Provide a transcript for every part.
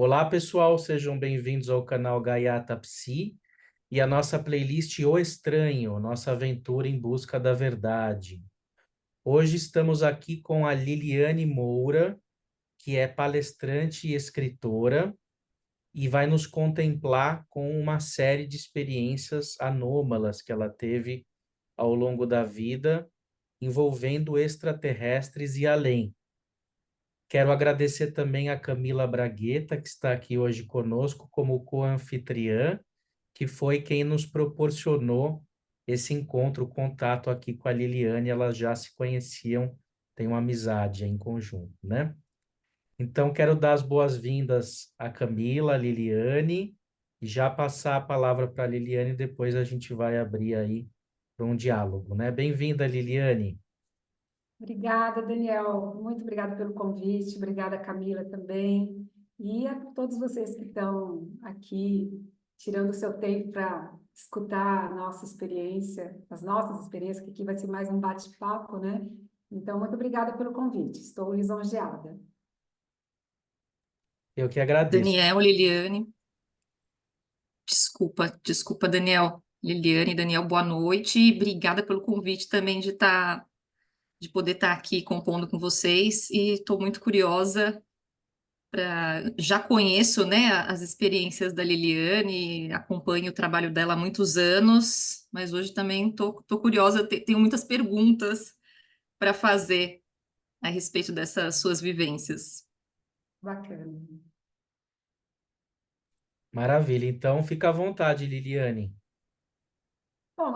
Olá, pessoal, sejam bem-vindos ao canal Gaiata Psi e a nossa playlist O Estranho, nossa aventura em busca da verdade. Hoje estamos aqui com a Liliane Moura, que é palestrante e escritora, e vai nos contemplar com uma série de experiências anômalas que ela teve ao longo da vida, envolvendo extraterrestres e além. Quero agradecer também a Camila Bragueta, que está aqui hoje conosco como co-anfitriã, que foi quem nos proporcionou esse encontro, o contato aqui com a Liliane. Elas já se conheciam, têm uma amizade em conjunto, né? Então, quero dar as boas-vindas a Camila, a Liliane, e já passar a palavra para a Liliane, depois a gente vai abrir aí para um diálogo, né? Bem-vinda, Liliane. Obrigada, Daniel. Muito obrigada pelo convite. Obrigada, Camila, também. E a todos vocês que estão aqui, tirando o seu tempo para escutar a nossa experiência, as nossas experiências, que aqui vai ser mais um bate-papo, né? Então, muito obrigada pelo convite. Estou lisonjeada. Eu que agradeço. Daniel, Liliane, desculpa, Daniel. Liliane, Daniel, boa noite e obrigada pelo convite também de poder estar aqui compondo com vocês e estou muito curiosa já conheço, né, as experiências da Liliane, acompanho o trabalho dela há muitos anos, mas hoje também tô curiosa, tenho muitas perguntas para fazer a respeito dessas suas vivências. Bacana. Maravilha. Então, fica à vontade, Liliane. Bom,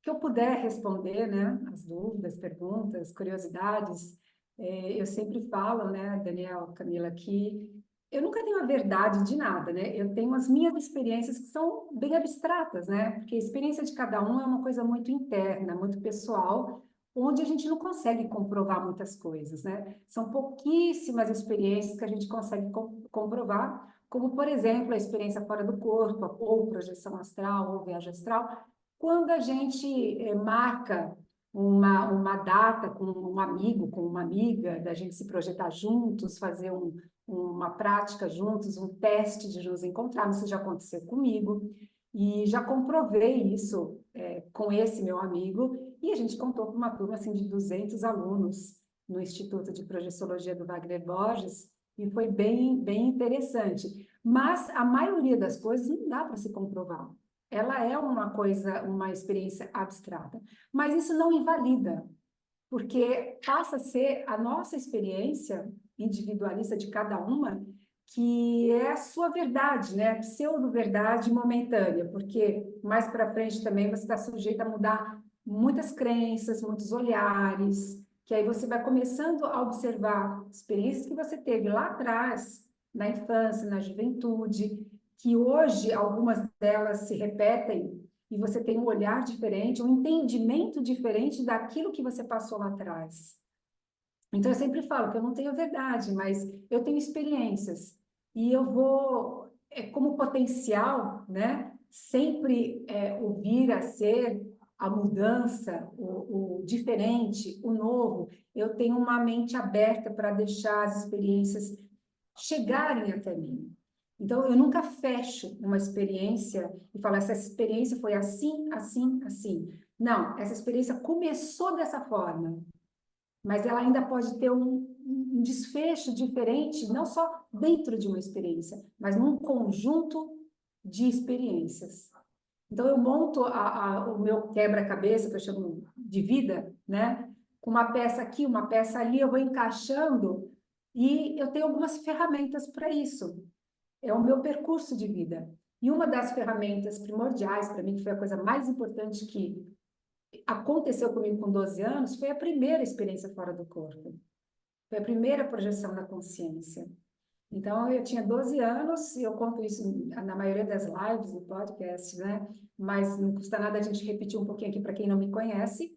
que eu puder responder, né, as dúvidas, perguntas, curiosidades, eu sempre falo, né, Daniel, Camila, que eu nunca tenho a verdade de nada, né? Eu tenho as minhas experiências que são bem abstratas, né? Porque a experiência de cada um é uma coisa muito interna, muito pessoal, onde a gente não consegue comprovar muitas coisas, né? São pouquíssimas experiências que a gente consegue comprovar, como, por exemplo, a experiência fora do corpo, ou projeção astral, ou viagem astral, quando a gente marca uma data com um amigo, com uma amiga, da gente se projetar juntos, fazer uma prática juntos, um teste de nos encontrarmos, isso já aconteceu comigo, e já comprovei isso com esse meu amigo, e a gente contou com uma turma assim, de 200 alunos no Instituto de Projeciologia do Wagner Borges, e foi bem interessante. Mas a maioria das coisas não dá para se comprovar. Ela é uma coisa, uma experiência abstrata, mas isso não invalida, porque passa a ser a nossa experiência individualista de cada uma, que é a sua verdade, né? Pseudo-verdade momentânea, porque mais para frente também você está sujeito a mudar muitas crenças, muitos olhares, que aí você vai começando a observar experiências que você teve lá atrás, na infância, na juventude, que hoje algumas delas se repetem e você tem um olhar diferente, um entendimento diferente daquilo que você passou lá atrás. Então, eu sempre falo que eu não tenho a verdade, mas eu tenho experiências. E eu vou, como potencial, né, sempre ouvir a ser a mudança, o diferente, o novo. Eu tenho uma mente aberta para deixar as experiências chegarem até mim. Então, eu nunca fecho uma experiência e falo, essa experiência foi assim, assim, assim. Não, essa experiência começou dessa forma, mas ela ainda pode ter um desfecho diferente, não só dentro de uma experiência, mas num conjunto de experiências. Então, eu monto o meu quebra-cabeça, que eu chamo de vida, né? Com uma peça aqui, uma peça ali, eu vou encaixando e eu tenho algumas ferramentas para isso. É o meu percurso de vida. E uma das ferramentas primordiais para mim, que foi a coisa mais importante que aconteceu comigo com 12 anos, foi a primeira experiência fora do corpo. Foi a primeira projeção da consciência. Então, eu tinha 12 anos, e eu conto isso na maioria das lives, no podcast, né? Mas não custa nada a gente repetir um pouquinho aqui para quem não me conhece.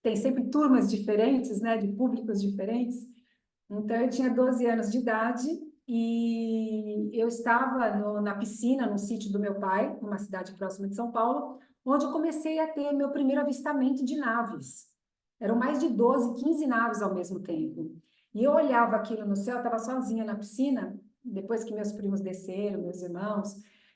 Tem sempre turmas diferentes, né? De públicos diferentes. Então, eu tinha 12 anos de idade e eu estava na piscina, no sítio do meu pai, numa cidade próxima de São Paulo, onde eu comecei a ter meu primeiro avistamento de naves. Eram mais de 12, 15 naves ao mesmo tempo. E eu olhava aquilo no céu, eu estava sozinha na piscina, depois que meus primos desceram, meus irmãos,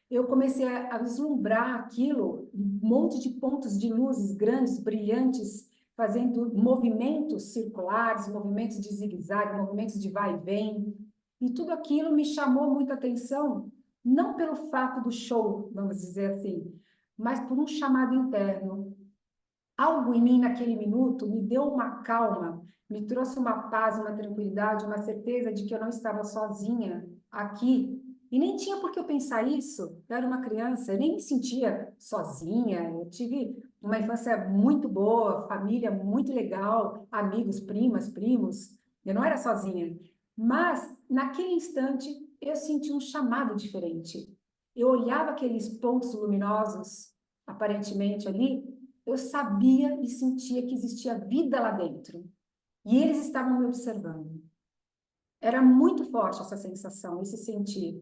eu comecei a vislumbrar aquilo, um monte de pontos de luzes grandes, brilhantes, fazendo movimentos circulares, movimentos de zigue-zague, movimentos de vai e vem. E tudo aquilo me chamou muita atenção, não pelo fato do show, vamos dizer assim, mas por um chamado interno. Algo em mim naquele minuto me deu uma calma, me trouxe uma paz, uma tranquilidade, uma certeza de que eu não estava sozinha aqui. E nem tinha por que eu pensar isso. Eu era uma criança, eu nem me sentia sozinha. Eu tive uma infância muito boa, família muito legal, amigos, primas, primos. Eu não era sozinha. Mas, naquele instante, eu senti um chamado diferente. Eu olhava aqueles pontos luminosos, aparentemente ali, eu sabia e sentia que existia vida lá dentro. E eles estavam me observando. Era muito forte essa sensação, esse sentir.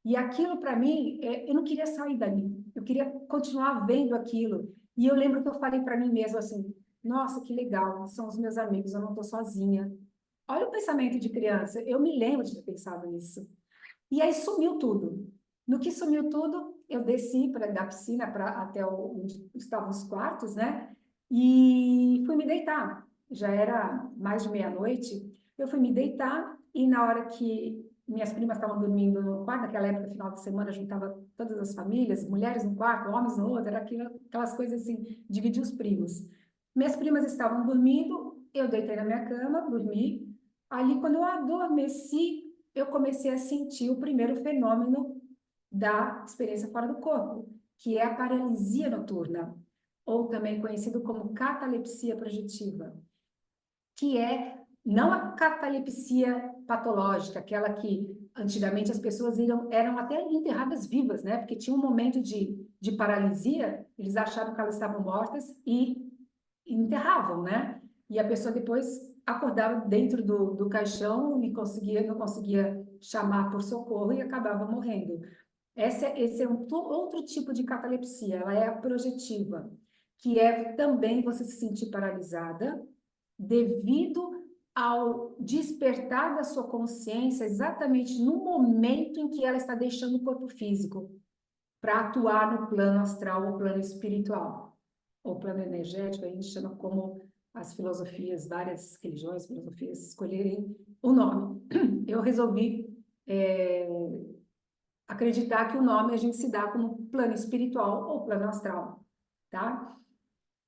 E aquilo, para mim, eu não queria sair dali. Eu queria continuar vendo aquilo. E eu lembro que eu falei para mim mesma assim, nossa, que legal, são os meus amigos, eu não estou sozinha. Olha o pensamento de criança. Eu me lembro de ter pensado nisso. E aí sumiu tudo. No que sumiu tudo, eu desci da piscina até onde estavam os quartos, né? E fui me deitar. Já era mais de meia-noite. Eu fui me deitar e na hora que minhas primas estavam dormindo no quarto, naquela época, final de semana, juntava todas as famílias, mulheres no quarto, homens no outro, era aquelas coisas assim, dividir os primos. Minhas primas estavam dormindo, eu deitei na minha cama, dormi. Ali, quando eu adormeci, eu comecei a sentir o primeiro fenômeno da experiência fora do corpo, que é a paralisia noturna, ou também conhecido como catalepsia projetiva, que é não a catalepsia patológica, aquela que antigamente as pessoas eram até enterradas vivas, né? Porque tinha um momento de paralisia, eles achavam que elas estavam mortas e enterravam, né? E a pessoa depois acordava dentro do caixão e não conseguia chamar por socorro e acabava morrendo. Esse é outro tipo de catalepsia, ela é a projetiva, que é também você se sentir paralisada devido ao despertar da sua consciência exatamente no momento em que ela está deixando o corpo físico para atuar no plano astral ou plano espiritual, ou plano energético, a gente chama como as filosofias, várias religiões, filosofias, escolherem o nome. Eu resolvi acreditar que o nome a gente se dá como plano espiritual ou plano astral, tá?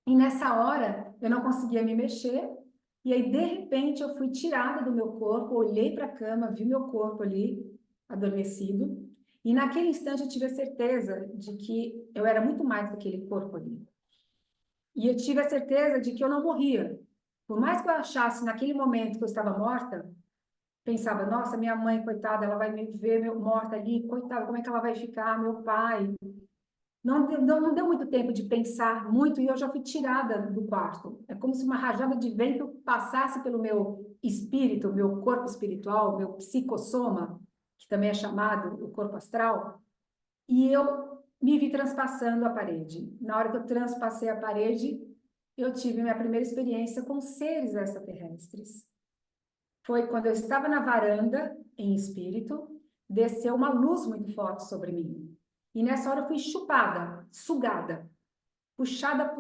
E nessa hora, eu não conseguia me mexer, e aí, de repente, eu fui tirada do meu corpo, olhei para a cama, vi meu corpo ali, adormecido, e naquele instante eu tive a certeza de que eu era muito mais do que aquele corpo ali. E eu tive a certeza de que eu não morria. Por mais que eu achasse naquele momento que eu estava morta, pensava, nossa, minha mãe, coitada, ela vai me ver morta ali, coitada, como é que ela vai ficar? Meu pai. Não deu muito tempo de pensar muito e eu já fui tirada do quarto. É como se uma rajada de vento passasse pelo meu espírito, meu corpo espiritual, meu psicossoma, que também é chamado o corpo astral, e eu me vi transpassando a parede. Na hora que eu transpassei a parede, eu tive minha primeira experiência com seres extraterrestres. Foi quando eu estava na varanda, em espírito, desceu uma luz muito forte sobre mim. E nessa hora eu fui chupada, sugada, puxada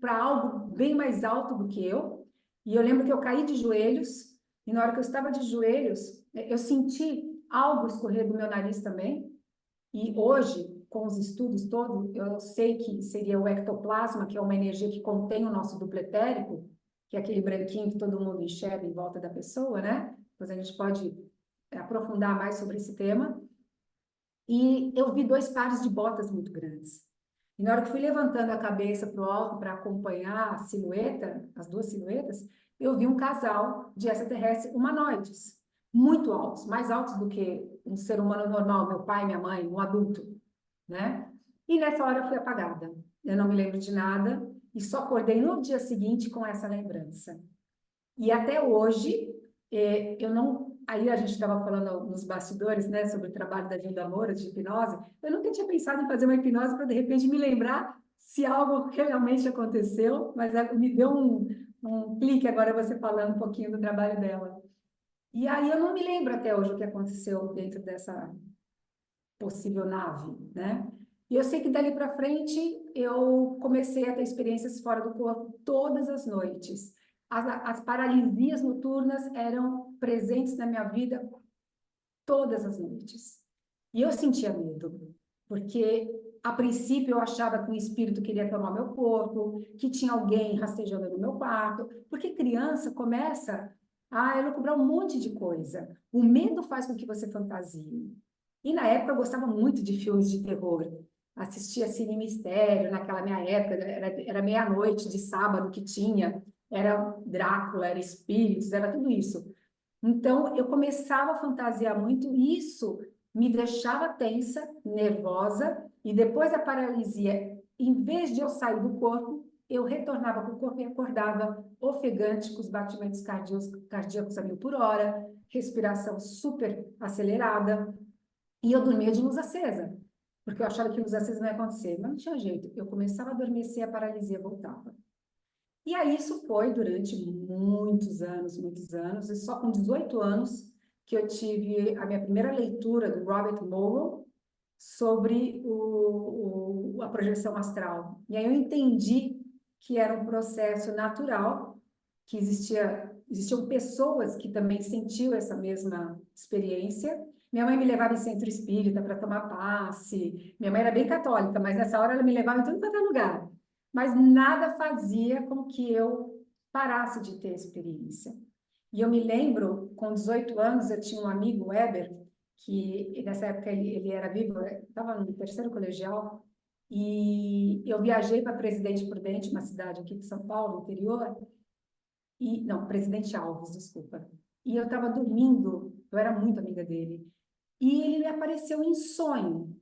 para algo bem mais alto do que eu. E eu lembro que eu caí de joelhos, e na hora que eu estava de joelhos, eu senti algo escorrer do meu nariz também. E hoje, com os estudos todos, eu sei que seria o ectoplasma, que é uma energia que contém o nosso duplo etérico, que é aquele branquinho que todo mundo enxerga em volta da pessoa, né? Depois a gente pode aprofundar mais sobre esse tema. E eu vi dois pares de botas muito grandes. E na hora que fui levantando a cabeça para o alto para acompanhar a silhueta, as duas silhuetas, eu vi um casal de extraterrestres humanoides, muito altos, mais altos do que um ser humano normal, meu pai, minha mãe, um adulto, né? E nessa hora eu fui apagada. Eu não me lembro de nada e só acordei no dia seguinte com essa lembrança. E até hoje, eu não. Aí a gente estava falando nos bastidores, né, sobre o trabalho da Gilda Moura, de hipnose. Eu nunca tinha pensado em fazer uma hipnose para, de repente, me lembrar se algo realmente aconteceu, mas me deu um clique agora você falando um pouquinho do trabalho dela. E aí eu não me lembro até hoje o que aconteceu dentro dessa possível nave, né? E eu sei que dali para frente eu comecei a ter experiências fora do corpo todas as noites. As paralisias noturnas eram presentes na minha vida todas as noites. E eu sentia medo, porque a princípio eu achava que o espírito queria tomar meu corpo, que tinha alguém rastejando no meu quarto, porque criança começa a elucubrar um monte de coisa. O medo faz com que você fantasie. E na época eu gostava muito de filmes de terror. Assistia Cine Mistério, naquela minha época, era meia-noite de sábado que tinha, era Drácula, era espíritos, era tudo isso. Então, eu começava a fantasiar muito, e isso me deixava tensa, nervosa, e depois da paralisia, em vez de eu sair do corpo, eu retornava para o corpo e acordava ofegante, com os batimentos cardíacos a 1000 por hora, respiração super acelerada, e eu dormia de luz acesa, porque eu achava que luz acesa não ia acontecer, mas não tinha jeito. Eu começava a adormecer, a paralisia voltava. E aí isso foi durante muitos anos, e só com 18 anos que eu tive a minha primeira leitura do Robert Morrow sobre a projeção astral. E aí eu entendi que era um processo natural, que existiam pessoas que também sentiam essa mesma experiência. Minha mãe me levava em centro espírita para tomar passe. Minha mãe era bem católica, mas nessa hora ela me levava em tudo quanto é lugar. Mas nada fazia com que eu parasse de ter experiência. E eu me lembro, com 18 anos, eu tinha um amigo, Weber, que nessa época ele era vivo, estava no terceiro colegial, e eu viajei para Presidente Prudente, uma cidade aqui de São Paulo, interior, e não, Presidente Alves, desculpa. E eu estava dormindo, eu era muito amiga dele, e ele me apareceu em sonho.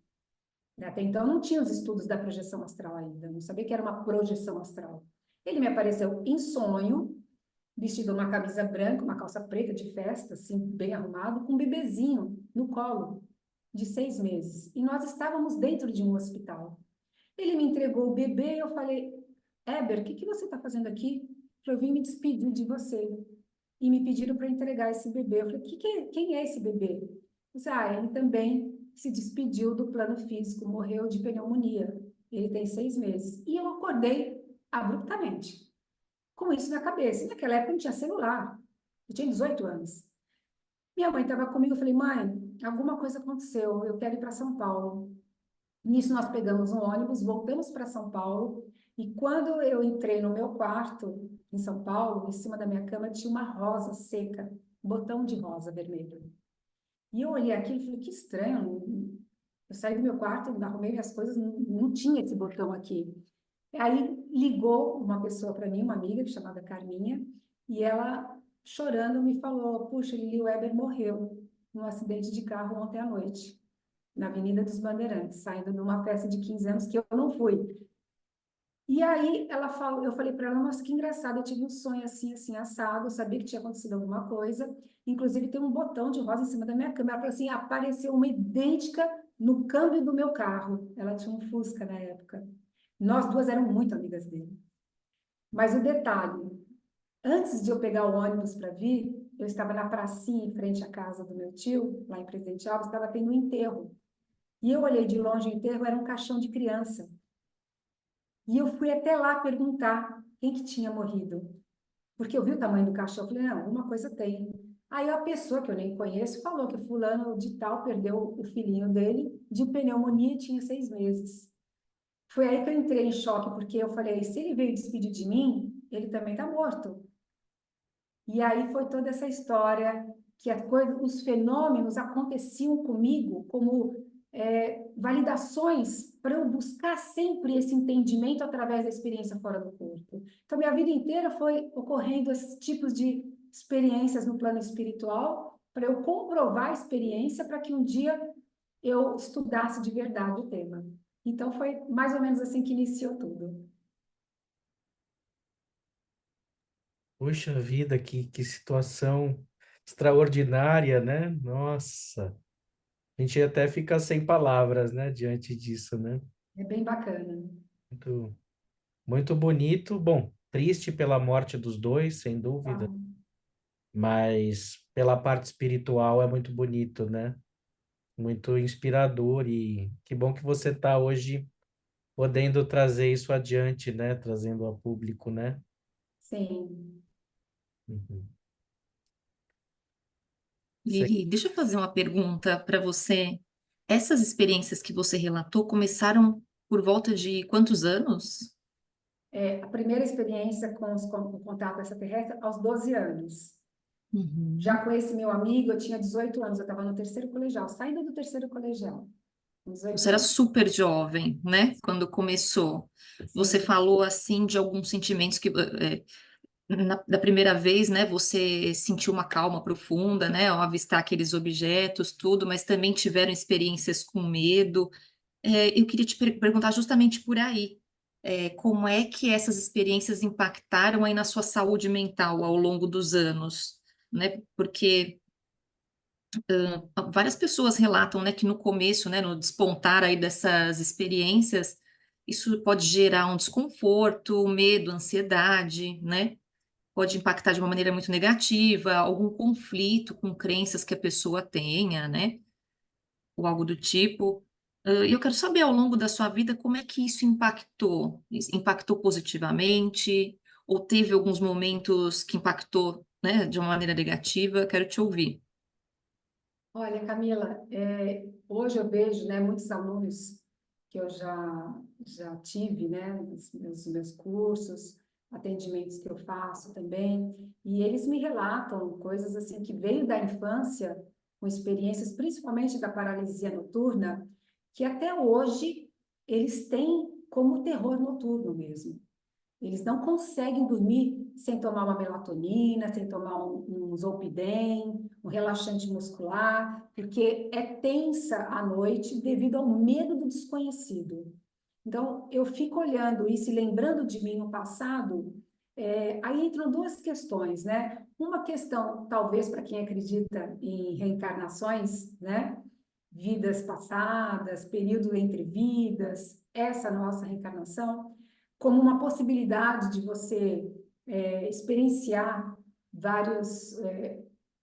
Até então eu não tinha os estudos da projeção astral ainda, não sabia que era uma projeção astral. Ele me apareceu em sonho, vestido uma camisa branca, uma calça preta de festa, assim, bem arrumado, com um bebezinho no colo, de 6 meses. E nós estávamos dentro de um hospital. Ele me entregou o bebê e eu falei, Eber, o que você está fazendo aqui? Eu vim me despedir de você. E me pediram para entregar esse bebê. Eu falei, quem é esse bebê? Eu disse, ele também se despediu do plano físico, morreu de pneumonia. Ele tem 6 meses. E eu acordei abruptamente com isso na cabeça. E naquela época não tinha celular. Eu tinha 18 anos. Minha mãe estava comigo, eu falei, mãe, alguma coisa aconteceu, eu quero ir para São Paulo. Nisso nós pegamos um ônibus, voltamos para São Paulo, e quando eu entrei no meu quarto, em São Paulo, em cima da minha cama tinha uma rosa seca, um botão de rosa vermelho. E eu olhei aquilo e falei, que estranho, eu saí do meu quarto, arrumei minhas coisas, não tinha esse botão aqui. Aí ligou uma pessoa para mim, uma amiga chamada Carminha, e ela, chorando, me falou: Puxa, Lili Weber morreu num acidente de carro ontem à noite, na Avenida dos Bandeirantes, saindo de uma festa de 15 anos que eu não fui. E aí ela falou, eu falei para ela: Nossa, que engraçado, eu tive um sonho assim, assim, assado, eu sabia que tinha acontecido alguma coisa, inclusive tem um botão de rosa em cima da minha cama. Ela falou assim: Apareceu uma idêntica no câmbio do meu carro. Ela tinha um Fusca na época. Nós duas éramos muito amigas dele. Mas o detalhe, antes de eu pegar o ônibus para vir, eu estava na pracinha em frente à casa do meu tio, lá em Presidente Alves, estava tendo um enterro. E eu olhei de longe o enterro, era um caixão de criança. E eu fui até lá perguntar quem que tinha morrido. Porque eu vi o tamanho do caixão, eu falei, não, alguma coisa tem. Aí a pessoa que eu nem conheço falou que fulano de tal perdeu o filhinho dele de pneumonia e tinha 6 meses. Foi aí que eu entrei em choque, porque eu falei, se ele veio despedir de mim, ele também está morto. E aí foi toda essa história que os fenômenos aconteciam comigo como validações para eu buscar sempre esse entendimento através da experiência fora do corpo. Então, minha vida inteira foi ocorrendo esses tipos de experiências no plano espiritual para eu comprovar a experiência para que um dia eu estudasse de verdade o tema. Então, foi mais ou menos assim que iniciou tudo. Puxa vida, que situação extraordinária, né? Nossa, a gente até fica sem palavras, né, diante disso, né? É bem bacana. Muito, muito bonito. Bom, triste pela morte dos dois, sem Tá? dúvida, mas pela parte espiritual é muito bonito, né? Muito inspirador e que bom que você está hoje podendo trazer isso adiante, né? Trazendo a público, né? Sim. Uhum. Sei. Lili, deixa eu fazer uma pergunta para você. Essas experiências que você relatou começaram por volta de quantos anos? A primeira experiência com o contato extraterrestre aos 12 anos. Já Uhum. com esse meu amigo, eu tinha 18 anos, eu estava no terceiro colegial, saindo do terceiro colegial, com 18 Você era anos. super jovem, né? Quando começou. Você Sim, falou assim de alguns sentimentos que da primeira vez, né? Você sentiu uma calma profunda, né? Ao avistar aqueles objetos, tudo, mas também tiveram experiências com medo. Eu queria te perguntar justamente por aí, como é que essas experiências impactaram aí na sua saúde mental ao longo dos anos, né? Porque várias pessoas relatam, né, que no começo, né, no despontar aí dessas experiências, isso pode gerar um desconforto, medo, ansiedade, né? Pode impactar de uma maneira muito negativa, algum conflito com crenças que a pessoa tenha, né? Ou algo do tipo. E eu quero saber ao longo da sua vida como é que isso impactou? Impactou positivamente? Ou teve alguns momentos que impactou, né, de uma maneira negativa? Quero te ouvir. olha, Camila, hoje eu vejo, né, muitos alunos que eu já tive, né, nos meus cursos, atendimentos que eu faço também, e eles me relatam coisas assim que veio da infância, com experiências principalmente da paralisia noturna, que até hoje eles têm como terror noturno mesmo. Eles não conseguem dormir sem tomar uma melatonina, sem tomar um Zolpidem, um relaxante muscular, porque é tensa a noite devido ao medo do desconhecido. Então, eu fico olhando isso e lembrando de mim no passado, aí entram duas questões, né? Uma questão, talvez, para quem acredita em reencarnações, né? Vidas passadas, período entre vidas, essa nossa reencarnação como uma possibilidade de você experienciar vários,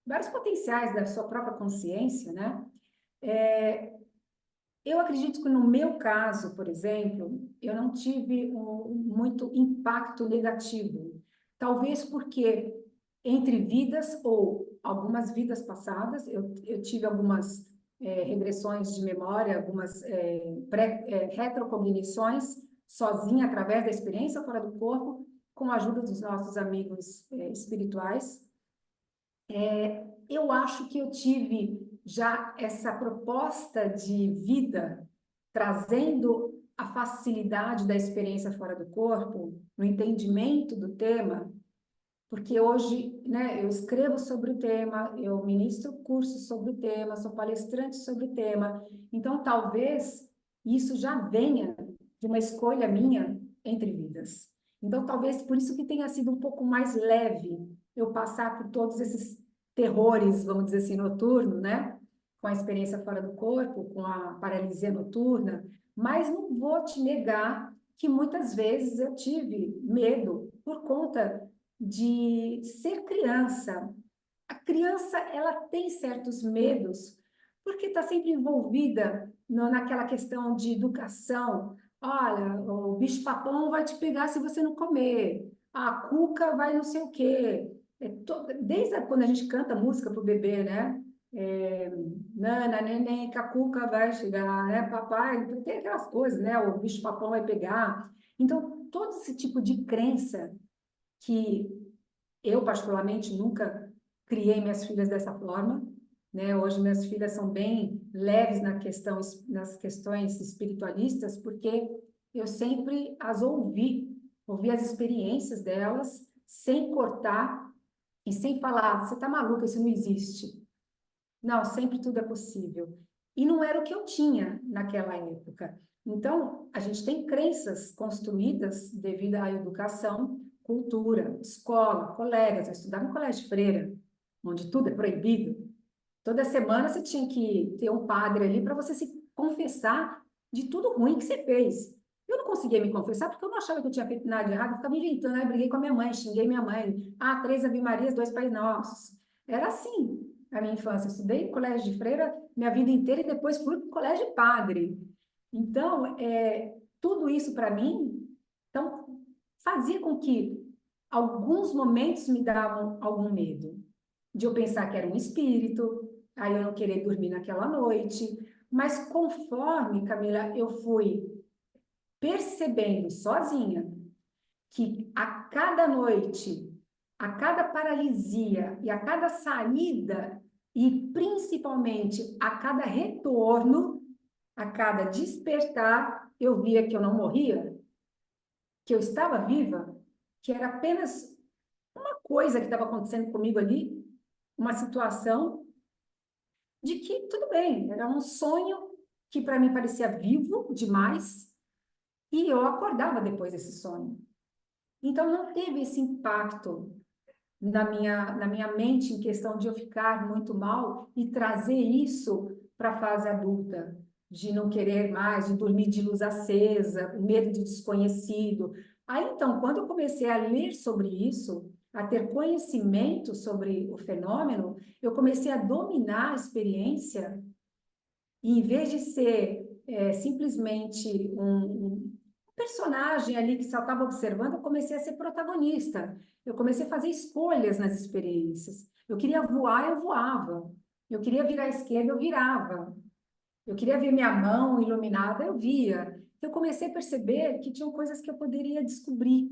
vários potenciais da sua própria consciência, né? Eu acredito que no meu caso, por exemplo, eu não tive muito impacto negativo. Talvez porque entre vidas ou algumas vidas passadas, eu tive algumas regressões de memória, algumas retrocognições sozinha, através da experiência fora do corpo, com a ajuda dos nossos amigos espirituais. Eu acho que eu tive já essa proposta de vida, trazendo a facilidade da experiência fora do corpo, no entendimento do tema, porque hoje, né, eu escrevo sobre o tema, eu ministro cursos sobre o tema, sou palestrante sobre o tema, então talvez isso já venha de uma escolha minha entre vidas. Então talvez por isso que tenha sido um pouco mais leve eu passar por todos esses terrores, vamos dizer assim, noturno, né? Com a experiência fora do corpo, com a paralisia noturna, mas não vou te negar que muitas vezes eu tive medo por conta de ser criança. A criança, ela tem certos medos, porque está sempre envolvida naquela questão de educação. Olha, o bicho-papão vai te pegar se você não comer. A cuca vai não sei o quê. Desde quando a gente canta música para o bebê, né? Nana, neném, que a cuca vai chegar, né? Papai, tem aquelas coisas, né? O bicho-papão vai pegar. Então, todo esse tipo de crença que eu, particularmente, nunca criei minhas filhas dessa forma, né? Hoje minhas filhas são bem leves nas questões espiritualistas, porque eu sempre as ouvi as experiências delas, sem cortar e sem falar, você está maluca, isso não existe. Não, sempre tudo é possível. E não era o que eu tinha naquela época. Então, a gente tem crenças construídas devido à educação, cultura, escola, colegas. Eu estudava em colégio de freira, onde tudo é proibido. Toda semana você tinha que ter um padre ali para você se confessar de tudo ruim que você fez. Eu não conseguia me confessar porque eu não achava que eu tinha feito nada de errado, eu ficava inventando, aí briguei com a minha mãe, xinguei minha mãe. Ah, 3 Ave Marias, 2 Pai Nossos. Era assim a minha infância. Eu estudei em colégio de freira minha vida inteira e depois fui para o colégio de padre. Então, tudo isso para mim, então, fazia com que alguns momentos me davam algum medo. De eu pensar que era um espírito, aí eu não querer dormir naquela noite. Mas conforme, Camila, eu fui percebendo sozinha que a cada noite, a cada paralisia e a cada saída, e principalmente a cada retorno, a cada despertar, eu via que eu não morria, que eu estava viva, que era apenas uma coisa que estava acontecendo comigo ali, uma situação de que tudo bem, era um sonho que para mim parecia vivo demais, e eu acordava depois desse sonho. Então não teve esse impacto na minha mente em questão de eu ficar muito mal e trazer isso para a fase adulta, de não querer mais, de dormir de luz acesa, o medo de desconhecido. Aí então, quando eu comecei a ler sobre isso, a ter conhecimento sobre o fenômeno, eu comecei a dominar a experiência e em vez de ser simplesmente um personagem ali que só estava observando, eu comecei a ser protagonista. Eu comecei a fazer escolhas nas experiências. Eu queria voar, eu voava. Eu queria virar à esquerda, eu virava. Eu queria ver minha mão iluminada, eu via. Eu comecei a perceber que tinham coisas que eu poderia descobrir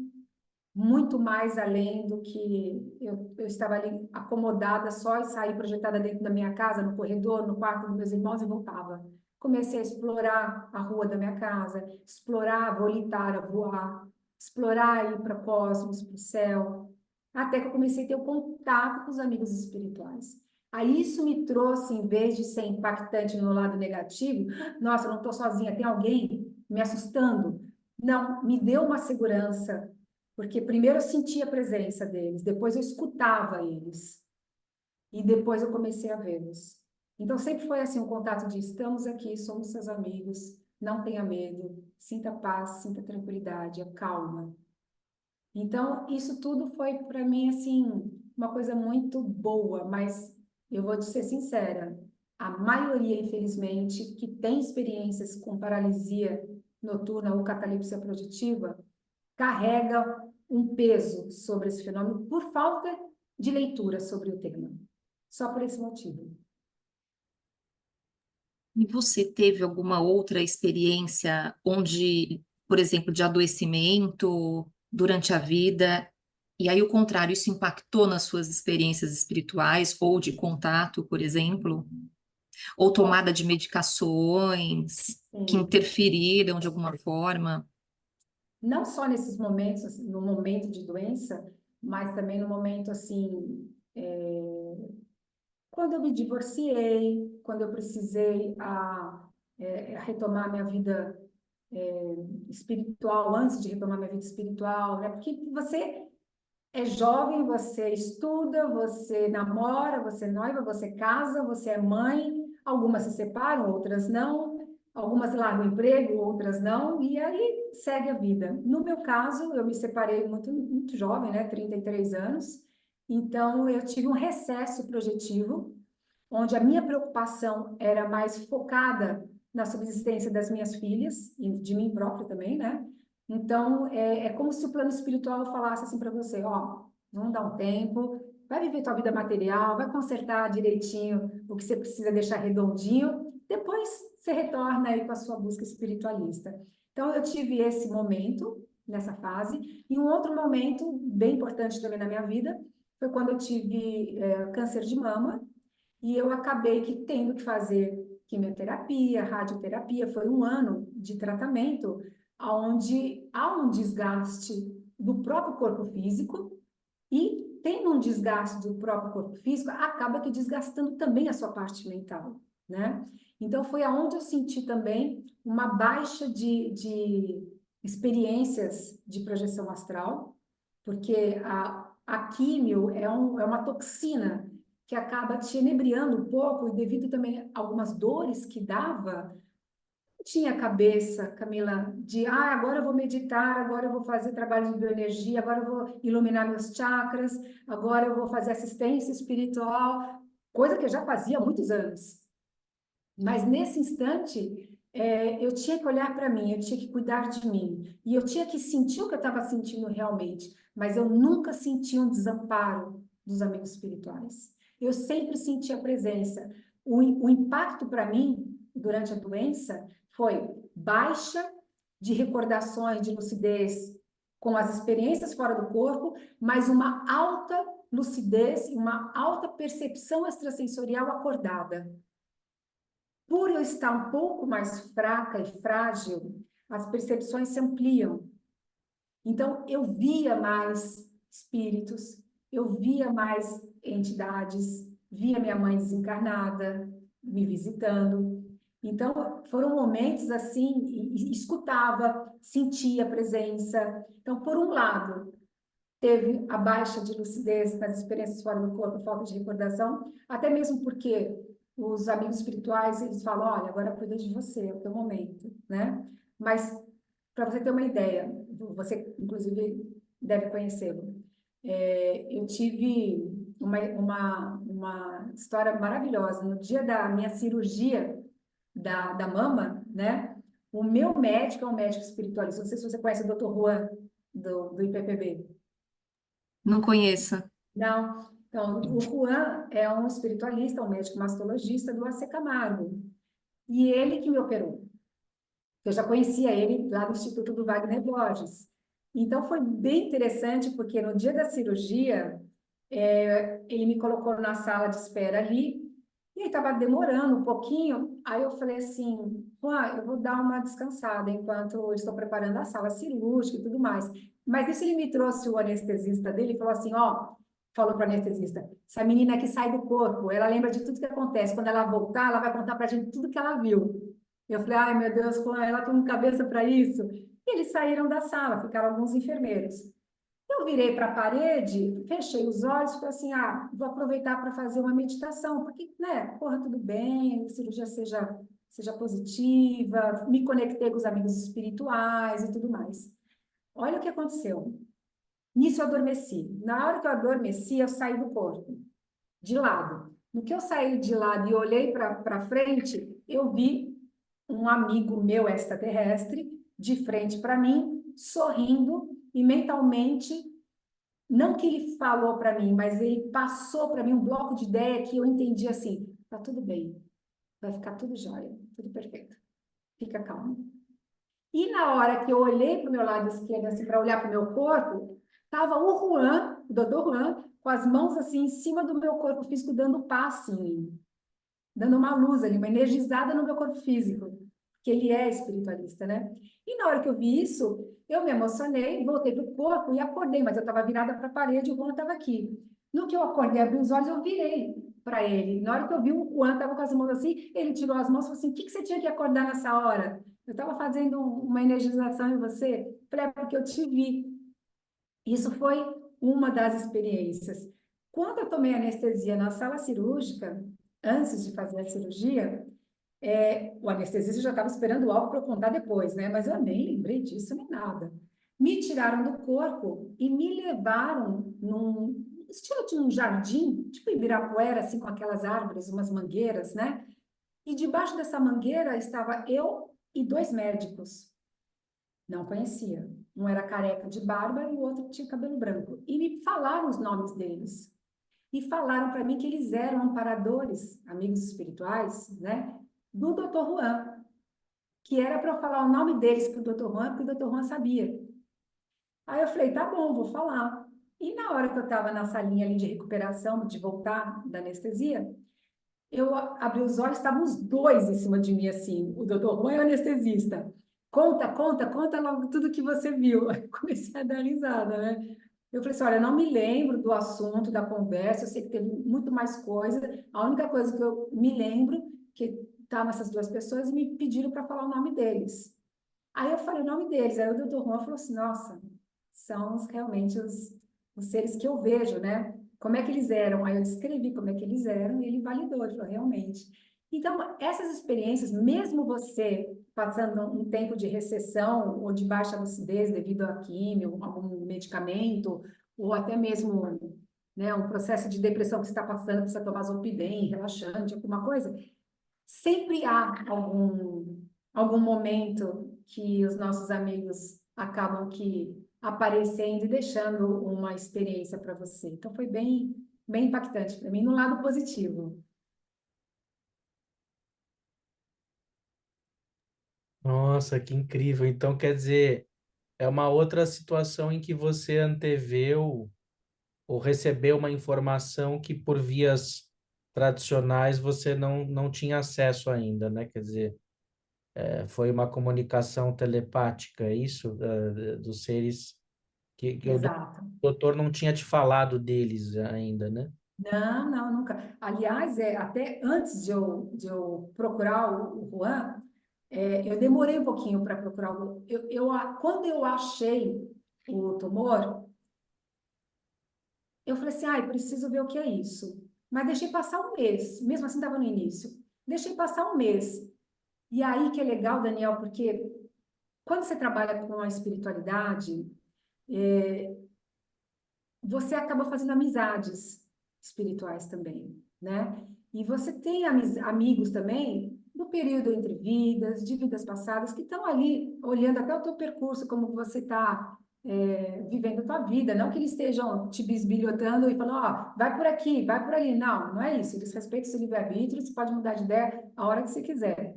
muito mais além do que eu estava ali acomodada só e sair projetada dentro da minha casa, no corredor, no quarto dos meus irmãos e voltava. Comecei a explorar a rua da minha casa, explorar, volitar, a voar, explorar ir para cosmos, para o céu, até que eu comecei a ter o contato com os amigos espirituais. Aí isso me trouxe, em vez de ser impactante no lado negativo, nossa, eu não estou sozinha, tem alguém me assustando. Não, me deu uma segurança, porque primeiro eu sentia a presença deles, depois eu escutava eles, e depois eu comecei a vê-los. Então sempre foi assim, um contato de estamos aqui, somos seus amigos, não tenha medo, sinta paz, sinta tranquilidade, calma. Então isso tudo foi para mim assim, uma coisa muito boa, mas eu vou te ser sincera, a maioria, infelizmente, que tem experiências com paralisia noturna ou catalepsia projetiva, carrega um peso sobre esse fenômeno por falta de leitura sobre o tema. Só por esse motivo. E você teve alguma outra experiência onde, por exemplo, de adoecimento durante a vida, e aí o contrário, isso impactou nas suas experiências espirituais ou de contato, por exemplo? Ou tomada de medicações que Sim. interferiram de alguma forma? Não só nesses momentos, assim, no momento de doença, mas também no momento, assim, quando eu me divorciei, quando eu precisei retomar minha vida espiritual, antes de retomar minha vida espiritual, né? Porque você é jovem, você estuda, você namora, você noiva, você casa, você é mãe. Algumas se separam, outras não. Algumas largam o emprego, outras não. E aí segue a vida. No meu caso, eu me separei muito, muito jovem, né? 33 anos. Então, eu tive um recesso projetivo, onde a minha preocupação era mais focada na subsistência das minhas filhas e de mim própria também, né? Então, é como se o plano espiritual falasse assim para você, ó, vamos dar um tempo, vai viver tua vida material, vai consertar direitinho o que você precisa deixar redondinho, depois você retorna aí com a sua busca espiritualista. Então, eu tive esse momento, nessa fase, e um outro momento bem importante também na minha vida foi quando eu tive câncer de mama, e eu acabei que tendo que fazer quimioterapia, radioterapia, foi um ano de tratamento, onde há um desgaste do próprio corpo físico e tendo um desgaste do próprio corpo físico, acaba que desgastando também a sua parte mental, né? Então foi aonde eu senti também uma baixa de experiências de projeção astral, porque a químio é uma toxina que acaba te enebriando um pouco, e devido também a algumas dores que dava, tinha cabeça, Camila, de agora eu vou meditar, agora eu vou fazer trabalho de bioenergia, agora eu vou iluminar meus chakras, agora eu vou fazer assistência espiritual, coisa que eu já fazia há muitos anos. Mas nesse instante, eu tinha que olhar para mim, eu tinha que cuidar de mim, e eu tinha que sentir o que eu estava sentindo realmente, mas eu nunca senti um desamparo dos amigos espirituais. Eu sempre senti a presença. O impacto para mim, durante a doença, foi baixa de recordações, de lucidez, com as experiências fora do corpo, mas uma alta lucidez, uma alta percepção extrasensorial acordada. Por eu estar um pouco mais fraca e frágil, as percepções se ampliam. Então, eu via mais espíritos, eu via mais entidades, via minha mãe desencarnada me visitando. Então, foram momentos assim, escutava, sentia a presença. Então, por um lado, teve a baixa de lucidez nas experiências fora do corpo, falta de recordação, até mesmo porque os amigos espirituais, eles falam, olha, agora cuida de você, é o teu momento, né? Mas, para você ter uma ideia, você, inclusive, deve conhecê-lo, eu tive uma história maravilhosa. No dia da minha cirurgia da mama, né? O meu médico é um médico espiritualista. Não sei se você conhece o Dr. Juan, do IPPB. Não conheço. Não. Então, o Juan é um espiritualista, um médico mastologista do AC Camargo. E ele que me operou. Eu já conhecia ele lá do Instituto do Wagner Borges. Então, foi bem interessante, porque no dia da cirurgia, ele me colocou na sala de espera ali, e aí estava demorando um pouquinho. Aí eu falei assim, Juan, eu vou dar uma descansada enquanto eu estou preparando a sala cirúrgica e tudo mais. Mas isso ele me trouxe o anestesista dele e falou assim, ó, falou para o anestesista, essa menina aqui sai do corpo, ela lembra de tudo que acontece. Quando ela voltar, ela vai contar para a gente tudo que ela viu. Eu falei, ai meu Deus, ela tem cabeça para isso. E eles saíram da sala, ficaram alguns enfermeiros. Eu virei para a parede, fechei os olhos e falei assim, vou aproveitar para fazer uma meditação, porque, né, corra tudo bem, a cirurgia seja positiva, me conectei com os amigos espirituais e tudo mais. Olha o que aconteceu. Nisso eu adormeci. Na hora que eu adormeci, eu saí do corpo, de lado. No que eu saí de lado e olhei para frente, eu vi um amigo meu extraterrestre de frente para mim, sorrindo e mentalmente, não que ele falou para mim, mas ele passou para mim um bloco de ideia que eu entendi assim: tá tudo bem, vai ficar tudo jóia, tudo perfeito, fica calmo. E na hora que eu olhei para o meu lado esquerdo, assim, para olhar para o meu corpo, estava o Juan, o doutor Juan, com as mãos assim em cima do meu corpo físico, dando passe em mim, dando uma luz ali, uma energizada no meu corpo físico, que ele é espiritualista, né? E na hora que eu vi isso, eu me emocionei, voltei para o corpo e acordei, mas eu estava virada para a parede e o Juan estava aqui. No que eu acordei, abri os olhos, eu virei para ele. Na hora que eu vi o Juan estava com as mãos assim, ele tirou as mãos e falou assim: o que você tinha que acordar nessa hora? Eu estava fazendo uma energização em você. Falei, porque eu te vi. Isso foi uma das experiências. Quando eu tomei anestesia na sala cirúrgica, antes de fazer a cirurgia, o anestesista já estava esperando algo para eu contar depois, né? Mas eu nem lembrei disso nem nada. Me tiraram do corpo e me levaram num estilo de um jardim, tipo Ibirapuera, assim, com aquelas árvores, umas mangueiras, né? E debaixo dessa mangueira estava eu e dois médicos. Não conhecia. Um era careca de barba e o outro tinha cabelo branco. E me falaram os nomes deles. E falaram para mim que eles eram amparadores, amigos espirituais, né? Do Dr. Juan, que era para eu falar o nome deles para o Dr. Juan, porque o Dr. Juan sabia. Aí eu falei, tá bom, vou falar. E na hora que eu estava na salinha ali de recuperação, de voltar da anestesia, eu abri os olhos, estavam os dois em cima de mim, assim, o Dr. Juan e o anestesista. Conta logo tudo que você viu. Aí comecei a dar risada, né? Eu falei assim, olha, eu não me lembro do assunto, da conversa, eu sei que teve muito mais coisa. A única coisa que eu me lembro que estavam essas duas pessoas e me pediram para falar o nome deles. Aí eu falei o nome deles, aí o doutor Juan falou assim, nossa, são realmente os seres que eu vejo, né? Como é que eles eram? Aí eu descrevi como é que eles eram e ele validou, ele falou, realmente. Então, essas experiências, mesmo você passando um tempo de recessão ou de baixa lucidez devido à químio, algum medicamento, ou até mesmo, né, um processo de depressão que você está passando, precisa tomar Zolpidem, relaxante, alguma coisa, sempre há algum momento que os nossos amigos acabam que aparecendo e deixando uma experiência para você. Então, foi bem impactante para mim, no lado positivo. Nossa, que incrível. Então, quer dizer, é uma outra situação em que você anteveu ou recebeu uma informação que por vias tradicionais você não tinha acesso ainda, né? Quer dizer, foi uma comunicação telepática, é isso? Dos seres que o Exato. doutor não tinha te falado deles ainda, né? Não, não, nunca. Aliás, até antes de eu procurar o Juan, eu demorei um pouquinho para procurar quando eu achei o tumor, eu falei assim, eu preciso ver o que é isso. Mas deixei passar um mês, mesmo assim estava no início. Deixei passar um mês. E aí que é legal, Daniel, porque quando você trabalha com a espiritualidade, você acaba fazendo amizades espirituais também, né? E você tem amigos também do período entre vidas, de vidas passadas, que estão ali olhando até o teu percurso, como você está vivendo a tua vida, não que eles estejam te bisbilhotando e falando, ó, vai por aqui, vai por ali. Não, não é isso. Eles respeitam o seu livre-arbítrio, você pode mudar de ideia a hora que você quiser.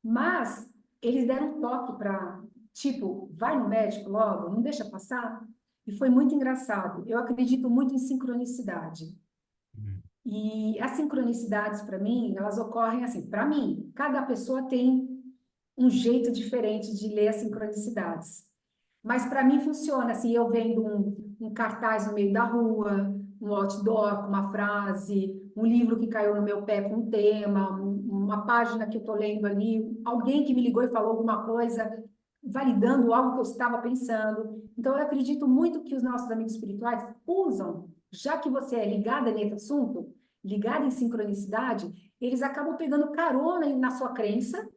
Mas eles deram um toque para, tipo, vai no médico logo, não deixa passar. E foi muito engraçado. Eu acredito muito em sincronicidade. Uhum. E as sincronicidades, para mim, elas ocorrem assim, para mim, cada pessoa tem um jeito diferente de ler as sincronicidades. Mas para mim funciona assim, eu vendo um cartaz no meio da rua, um outdoor com uma frase, um livro que caiu no meu pé com um tema, uma página que eu estou lendo ali, alguém que me ligou e falou alguma coisa, validando algo que eu estava pensando. Então eu acredito muito que os nossos amigos espirituais usam, já que você é ligada nesse assunto, ligada em sincronicidade, eles acabam pegando carona na sua crença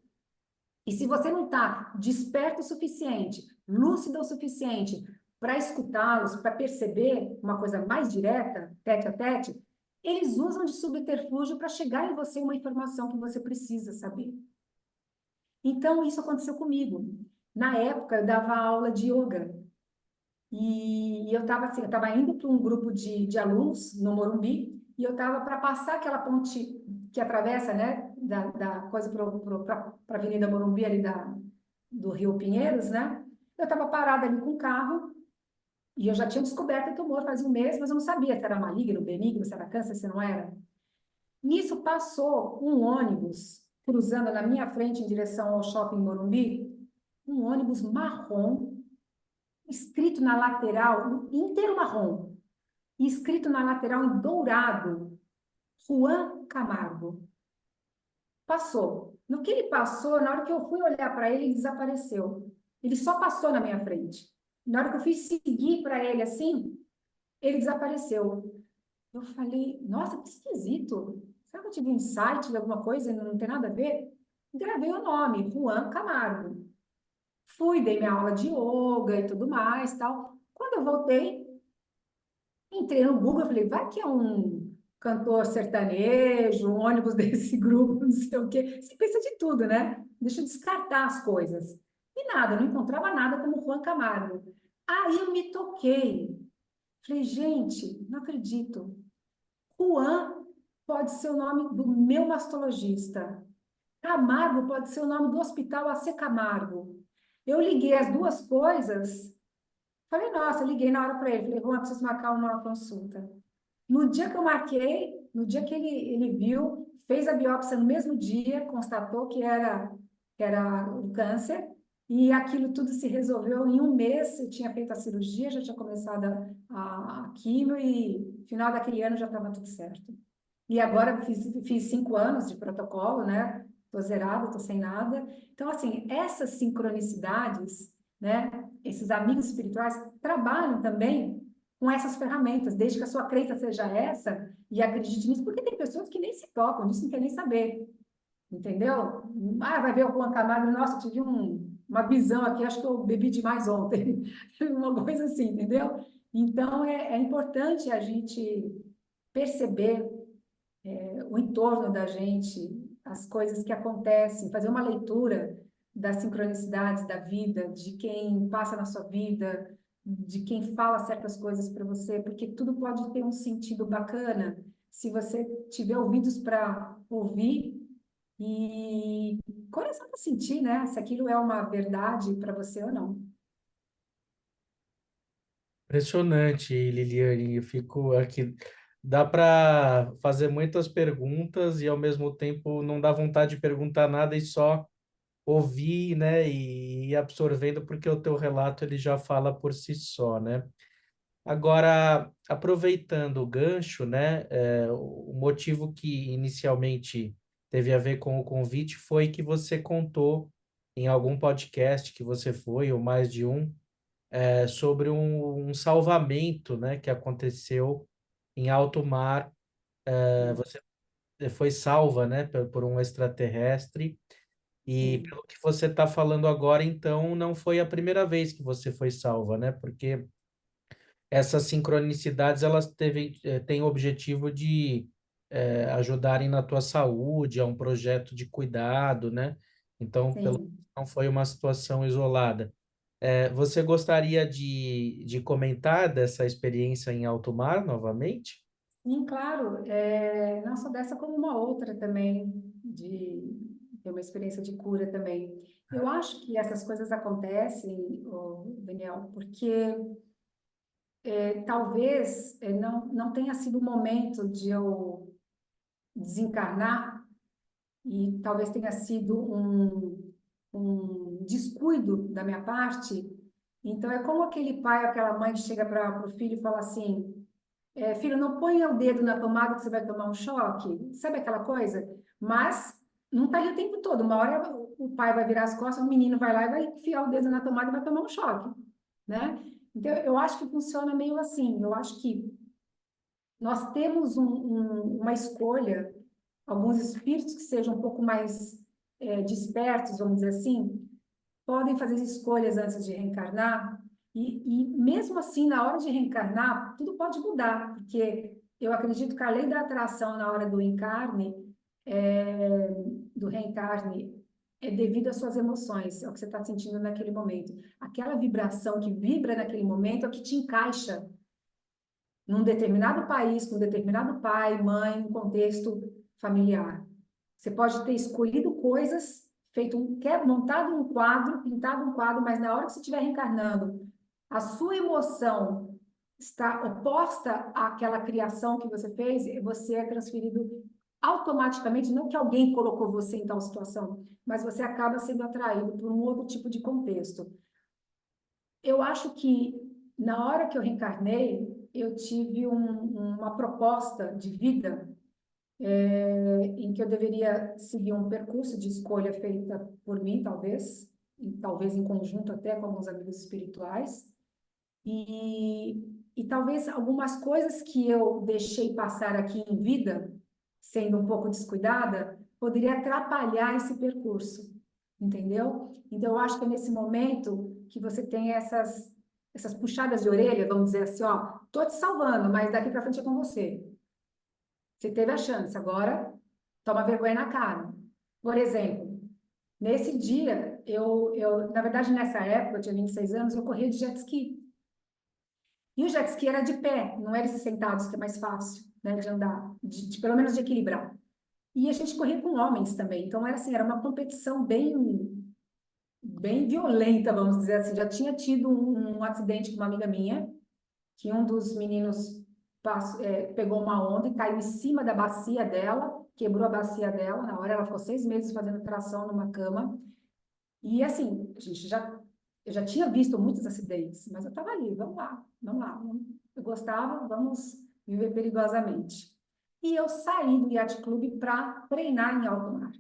e se você não está desperto o suficiente, lúcido o suficiente para escutá-los, para perceber uma coisa mais direta, tete a tete, eles usam de subterfúgio para chegar em você uma informação que você precisa saber. Então, isso aconteceu comigo. Na época, eu dava aula de yoga. E eu estava assim, eu estava indo para um grupo de alunos no Morumbi, e eu estava para passar aquela ponte que atravessa, né, da coisa para a Avenida Morumbi, ali do Rio Pinheiros, né? Eu estava parada ali com o carro, e eu já tinha descoberto o tumor faz um mês, mas eu não sabia se era maligno, benigno, se era câncer, se não era. Nisso passou um ônibus cruzando na minha frente em direção ao shopping Morumbi, um ônibus marrom, escrito na lateral, inteiro marrom, e escrito na lateral em dourado, Juan Camargo. Passou. No que ele passou, na hora que eu fui olhar para ele, ele desapareceu. Ele só passou na minha frente. Na hora que eu fui seguir para ele assim, ele desapareceu. Eu falei, nossa, que esquisito. Será que eu tive um insight de alguma coisa e não tem nada a ver? Gravei o nome, Juan Camargo. Fui, dei minha aula de yoga e tudo mais, tal. Quando eu voltei, entrei no Google, falei, vai que é um cantor sertanejo, um ônibus desse grupo, não sei o quê. Você pensa de tudo, né? Deixa eu descartar as coisas. E nada, não encontrava nada como Juan Camargo. Aí eu me toquei. Falei, gente, não acredito. Juan pode ser o nome do meu mastologista. Camargo pode ser o nome do hospital AC Camargo. Eu liguei as duas coisas. Falei, nossa, liguei na hora para ele. Falei, Juan, preciso marcar uma consulta. No dia que eu marquei, no dia que ele viu, fez a biópsia no mesmo dia, constatou que era o câncer, e aquilo tudo se resolveu em um mês. Eu tinha feito a cirurgia, já tinha começado a quimio, e no final daquele ano já estava tudo certo. E agora fiz 5 anos de protocolo, né? Estou zerada, estou sem nada. Então, assim, essas sincronicidades, né? Esses amigos espirituais trabalham também com essas ferramentas, desde que a sua crença seja essa, e acredite nisso, porque tem pessoas que nem se tocam, disso não quer nem saber. entendeu? Ah, vai ver o Juan Camargo, nossa, eu tive uma visão aqui, acho que eu bebi demais ontem, uma coisa assim, entendeu? Então, é importante a gente perceber o entorno da gente, as coisas que acontecem, fazer uma leitura das sincronicidades da vida, de quem passa na sua vida, de quem fala certas coisas para você, porque tudo pode ter um sentido bacana se você tiver ouvidos para ouvir e coração para sentir, né? Se aquilo é uma verdade para você ou não. Impressionante, Liliane. Eu fico aqui. Dá para fazer muitas perguntas e ao mesmo tempo não dá vontade de perguntar nada e só ouvir, né, e ir absorvendo, porque o teu relato ele já fala por si só, né? Agora, aproveitando o gancho, né, o motivo que inicialmente teve a ver com o convite foi que você contou em algum podcast que você foi, ou mais de um, sobre um salvamento, né, que aconteceu em alto mar. Você foi salva, né, por um extraterrestre. E Sim, pelo que você está falando agora, então, não foi a primeira vez que você foi salva, né? Porque essas sincronicidades, elas têm o objetivo de ajudarem na tua saúde, é um projeto de cuidado, né? Então, pelo sim. não foi uma situação isolada. Você gostaria de comentar dessa experiência em alto mar novamente? Sim, claro. Não só dessa, como uma outra também, de ter uma experiência de cura também. Eu acho que essas coisas acontecem, ô, Daniel, porque talvez não tenha sido o momento de eu desencarnar e talvez tenha sido um descuido da minha parte. Então, é como aquele pai ou aquela mãe que chega para o filho e fala assim: filho, não ponha o dedo na tomada que você vai tomar um choque. Sabe aquela coisa? Mas não está ali o tempo todo. Uma hora o pai vai virar as costas, o menino vai lá e vai enfiar o dedo na tomada e vai tomar um choque, né? Então, eu acho que funciona meio assim. Eu acho que nós temos uma escolha, alguns espíritos que sejam um pouco mais despertos, vamos dizer assim, podem fazer escolhas antes de reencarnar, e mesmo assim, na hora de reencarnar, tudo pode mudar, porque eu acredito que a lei da atração na hora do encarne, é, do reencarne, é devido às suas emoções, é o que você está sentindo naquele momento. Aquela vibração que vibra naquele momento é o que te encaixa num determinado país, com um determinado pai, mãe, um contexto familiar. Você pode ter escolhido coisas, montado um quadro, pintado um quadro, mas na hora que você estiver reencarnando, a sua emoção está oposta àquela criação que você fez, e você é transferido automaticamente, não que alguém colocou você em tal situação, mas você acaba sendo atraído por um outro tipo de contexto. Eu acho que na hora que eu reencarnei, eu tive uma proposta de vida em que eu deveria seguir um percurso de escolha feita por mim, talvez, e talvez em conjunto até com alguns amigos espirituais, e talvez algumas coisas que eu deixei passar aqui em vida, sendo um pouco descuidada, poderia atrapalhar esse percurso, entendeu? Então, eu acho que é nesse momento que você tem essas puxadas de orelha, vamos dizer assim, ó, tô te salvando, mas daqui para frente é com você. Você teve a chance, agora toma vergonha na cara. Por exemplo, nesse dia, na verdade, nessa época, eu tinha 26 anos, eu corria de jet ski. E o jet ski era de pé, não era esses sentados, que é mais fácil, né, de andar, pelo menos de equilibrar. E a gente corria com homens também, então era assim, era uma competição bem violenta, vamos dizer assim. Já tinha tido um acidente com uma amiga minha, que um dos meninos pegou uma onda e caiu em cima da bacia dela, quebrou a bacia dela. Na hora ela ficou 6 meses fazendo tração numa cama. E assim, eu já tinha visto muitos acidentes, mas eu estava ali, vamos lá, vamos lá. Eu gostava, vamos viver perigosamente. E eu saí do Yacht Club para treinar em alto mar.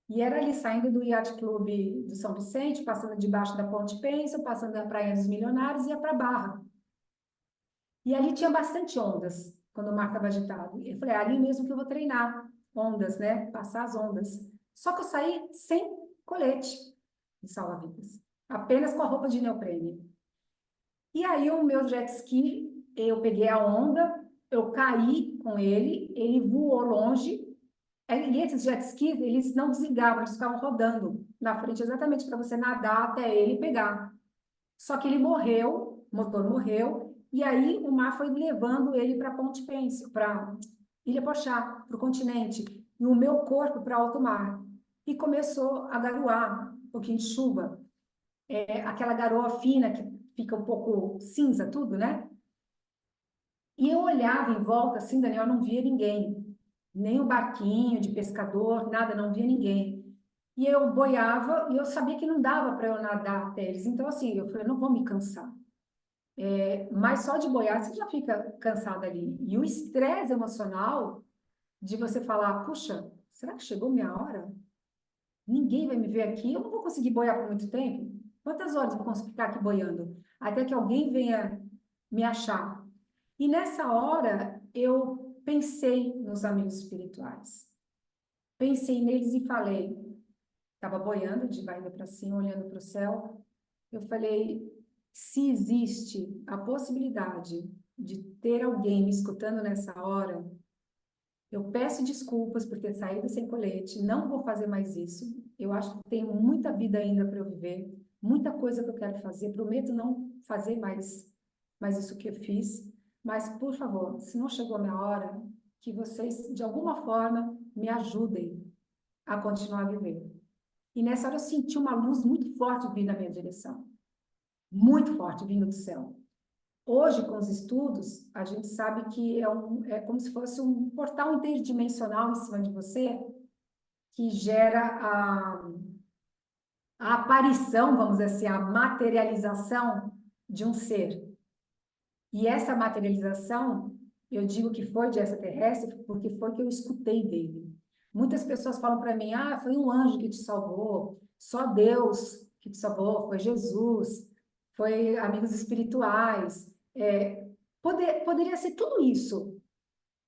E era ali saindo do Yacht Club do São Vicente, passando debaixo da Ponte Pêncil, passando da Praia dos Milionários, ia para Barra. E ali tinha bastante ondas, quando o mar estava agitado. E eu falei, é ali mesmo que eu vou treinar. ondas, né? Passar as ondas. Só que eu saí sem colete de salva-vidas, apenas com a roupa de neoprene. E aí o meu jet ski, eu peguei a onda, eu caí com ele voou longe. E esses jet skis, eles não desligavam, eles ficavam rodando na frente exatamente para você nadar até ele e pegar. Só que ele morreu, o motor morreu, e aí o mar foi levando ele para Ponte Pêncil, para Ilha Porchá, para o continente, e o meu corpo para alto mar. E começou a garoar, um pouquinho de chuva. Aquela garoa fina que fica um pouco cinza, tudo, né? E eu olhava em volta, assim, Daniel, não via ninguém. Nem o barquinho de pescador, nada, não via ninguém. E eu boiava e eu sabia que não dava para eu nadar até eles. Então, assim, eu falei, não vou me cansar. Mas só de boiar você já fica cansada ali. E o estresse emocional de você falar, puxa, será que chegou minha hora? Ninguém vai me ver aqui, eu não vou conseguir boiar por muito tempo. Quantas horas eu vou conseguir ficar aqui boiando? Até que alguém venha me achar. E nessa hora eu pensei nos amigos espirituais. Pensei neles e falei, estava boiando de barriga para cima, olhando para o céu. Eu falei, se existe a possibilidade de ter alguém me escutando nessa hora, eu peço desculpas por ter saído sem colete, não vou fazer mais isso. Eu acho que tenho muita vida ainda para eu viver, muita coisa que eu quero fazer. Prometo não fazer mais isso que eu fiz. Mas, por favor, se não chegou a minha hora, que vocês, de alguma forma, me ajudem a continuar a viver. E nessa hora eu senti uma luz muito forte vir na minha direção. Muito forte, vindo do céu. Hoje, com os estudos, a gente sabe que é como se fosse um portal interdimensional em cima de você, que gera a aparição, vamos dizer assim, a materialização de um ser. E essa materialização, eu digo que foi de extraterrestre, porque foi que eu escutei dele. Muitas pessoas falam para mim, foi um anjo que te salvou, só Deus que te salvou, foi Jesus, foi amigos espirituais. Poderia ser tudo isso.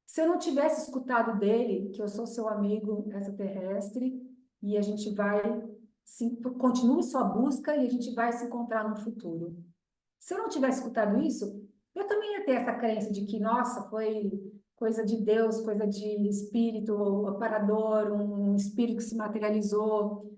Se eu não tivesse escutado dele, que eu sou seu amigo extraterrestre, e a gente vai, continue sua busca e a gente vai se encontrar no futuro. Se eu não tivesse escutado isso, eu também ia ter essa crença de que, nossa, foi coisa de Deus, coisa de espírito aparador, um espírito que se materializou.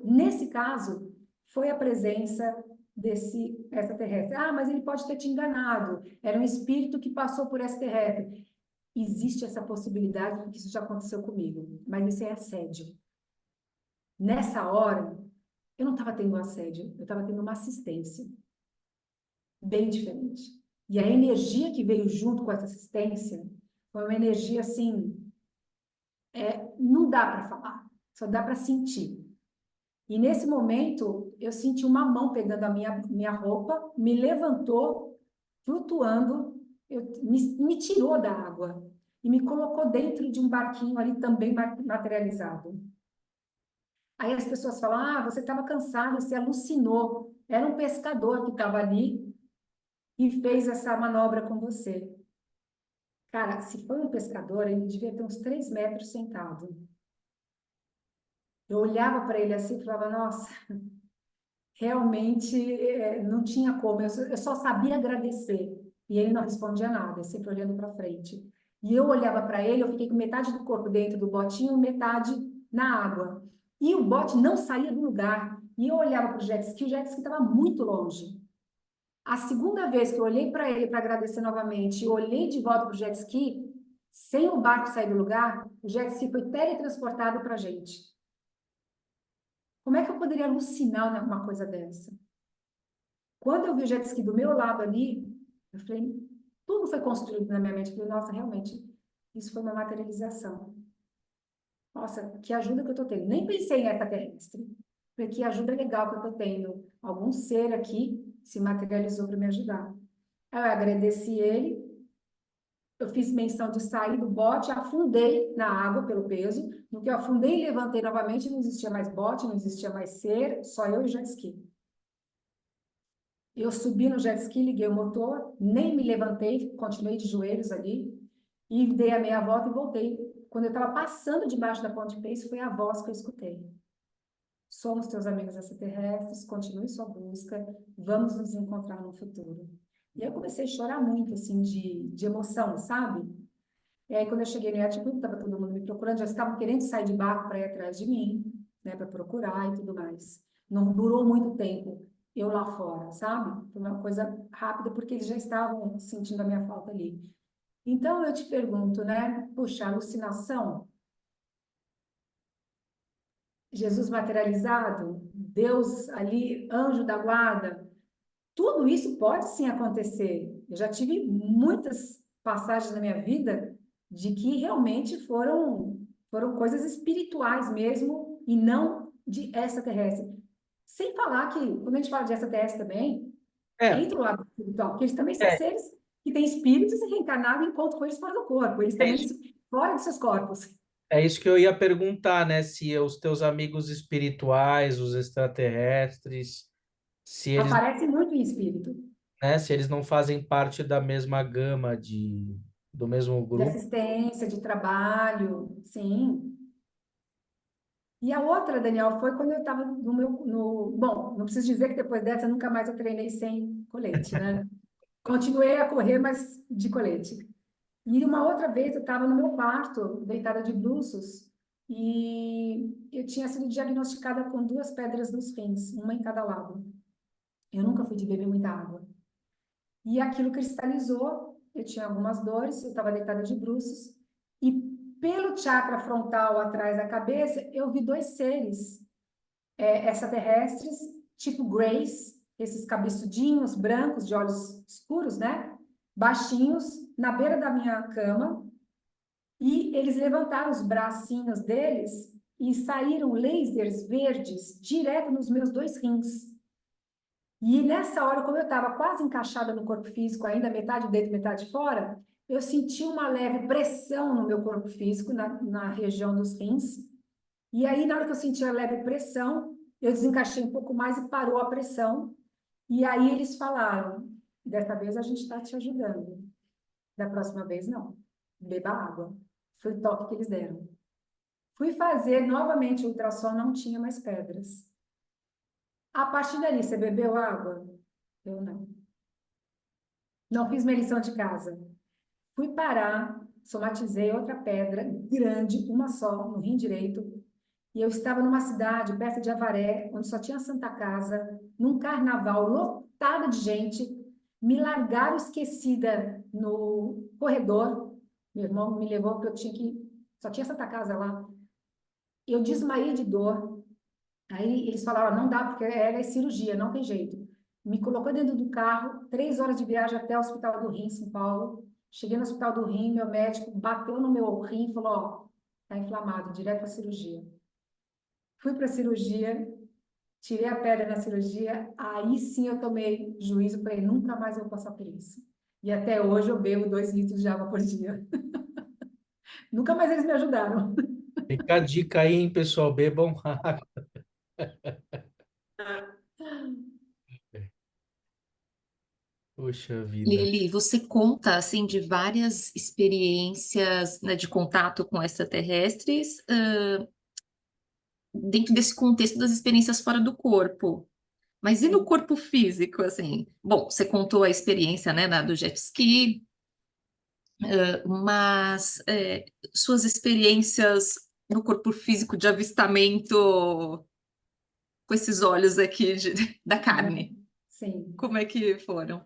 Nesse caso, foi a presença desse extraterrestre. Mas ele pode ter te enganado. Era um espírito que passou por extraterrestre. Existe essa possibilidade, porque isso já aconteceu comigo. Mas isso é assédio. Nessa hora, eu não estava tendo um assédio, eu estava tendo uma assistência bem diferente. E a energia que veio junto com essa assistência foi uma energia assim, não dá para falar, só dá para sentir. E nesse momento, eu senti uma mão pegando a minha roupa, me levantou, flutuando, me tirou da água e me colocou dentro de um barquinho ali também materializado. Aí as pessoas falam, você estava cansado, você alucinou. Era um pescador que estava ali e fez essa manobra com você. Cara, se foi um pescador, ele devia ter uns 3 metros sentado. Eu olhava para ele assim e falava, nossa, realmente não tinha como, eu só sabia agradecer. E ele não respondia nada, sempre olhando para frente. E eu olhava para ele, eu fiquei com metade do corpo dentro do botinho, metade na água. E o bote não saía do lugar. E eu olhava para o jet ski estava muito longe. A segunda vez que eu olhei para ele para agradecer novamente e olhei de volta para o jet ski, sem o barco sair do lugar, o jet ski foi teletransportado para a gente. Como é que eu poderia alucinar uma coisa dessa? Quando eu vi o jet ski do meu lado ali, eu falei, tudo foi construído na minha mente. Eu falei, nossa, realmente, isso foi uma materialização. Nossa, que ajuda que eu estou tendo. Nem pensei em extraterrestre. Falei, que ajuda legal que eu estou tendo. Algum ser aqui se materializou para me ajudar. Aí eu agradeci ele, eu fiz menção de sair do bote, afundei na água pelo peso. No que eu afundei e levantei novamente, não existia mais bote, não existia mais ser, só eu e o jet ski. Eu subi no jet ski, liguei o motor, nem me levantei, continuei de joelhos ali, e dei a meia volta e voltei quando eu estava passando debaixo da ponte Pace, foi a voz que eu escutei. Somos teus amigos extraterrestres, continue sua busca, vamos nos encontrar no futuro. E aí eu comecei a chorar muito, assim, de emoção, sabe? E aí, quando eu cheguei no Yacht Club, estava todo mundo me procurando, já estavam querendo sair de barco para ir atrás de mim, né, para procurar e tudo mais. Não durou muito tempo eu lá fora, sabe? Foi uma coisa rápida, porque eles já estavam sentindo a minha falta ali. Então, eu te pergunto, né? Puxa, alucinação, Jesus materializado, Deus ali, anjo da guarda, tudo isso pode sim acontecer. Eu já tive muitas passagens na minha vida de que realmente foram coisas espirituais mesmo e não de extraterrestre. Sem falar que, quando a gente fala de extraterrestre também, É, entra o lado espiritual, porque eles também são é, seres que têm espíritos e reencarnados e encontram com eles fora do corpo. Eles é também isso, fora de seus corpos. é isso que eu ia perguntar, né? Se os teus amigos espirituais, os extraterrestres, se eles, Aparecem muito em espírito, né, se eles não fazem parte da mesma gama do mesmo de grupo. assistência, de trabalho, sim. E a outra, Daniel, foi quando eu estava no meu. No... Bom, não preciso dizer que depois dessa nunca mais eu treinei sem colete, né? Continuei a correr, mas de colete. E uma outra vez eu estava no meu quarto, deitada de bruços, e eu tinha sido diagnosticada com 2 pedras nos rins, uma em cada lado. Eu nunca fui de beber muita água. E aquilo cristalizou, eu tinha algumas dores, eu estava deitada de bruços, e pelo chakra frontal atrás da cabeça, eu vi 2 seres extraterrestres, tipo Grace, esses cabeçudinhos brancos, de olhos escuros, né? Baixinhos, na beira da minha cama, e eles levantaram os bracinhos deles e saíram lasers verdes direto nos meus 2 rins. E nessa hora, como eu estava quase encaixada no corpo físico, ainda metade dentro, metade fora, eu senti uma leve pressão no meu corpo físico, na região dos rins. E aí, na hora que eu senti a leve pressão, eu desencaixei um pouco mais e parou a pressão. E aí eles falaram: dessa vez a gente está te ajudando. Da próxima vez, não. Beba água. Foi o toque que eles deram. Fui fazer novamente o ultrassom, não tinha mais pedras. A partir dali, você bebeu água? Eu não. Não fiz minha lição de casa. Fui parar, somatizei outra pedra grande, uma só, no rim direito. E eu estava numa cidade perto de Avaré, onde só tinha Santa Casa, num carnaval lotado de gente. Me largaram esquecida no corredor. Meu irmão me levou porque eu tinha que. Só tinha Santa Casa lá. Eu desmaiei de dor. Aí eles falaram: não dá, porque ela é cirurgia, não tem jeito. Me colocou dentro do carro, 3 horas de viagem até o Hospital do Rim, em São Paulo. Cheguei no Hospital do Rim, meu médico bateu no meu rim e falou: ó, tá inflamado, direto para cirurgia. Fui para a cirurgia, tirei a pedra na cirurgia, aí sim eu tomei juízo, falei: nunca mais eu vou passar por isso. E até hoje eu bebo 2 litros de água por dia. Nunca mais eles me ajudaram. Fica a dica aí, hein, pessoal, bebam água. Puxa vida. Lili, você conta assim de várias experiências, né, de contato com extraterrestres, dentro desse contexto das experiências fora do corpo. Mas e no Sim. corpo físico, assim? Bom, você contou a experiência, né, do jet ski, mas suas experiências no corpo físico de avistamento com esses olhos aqui da carne, Sim. como é que foram?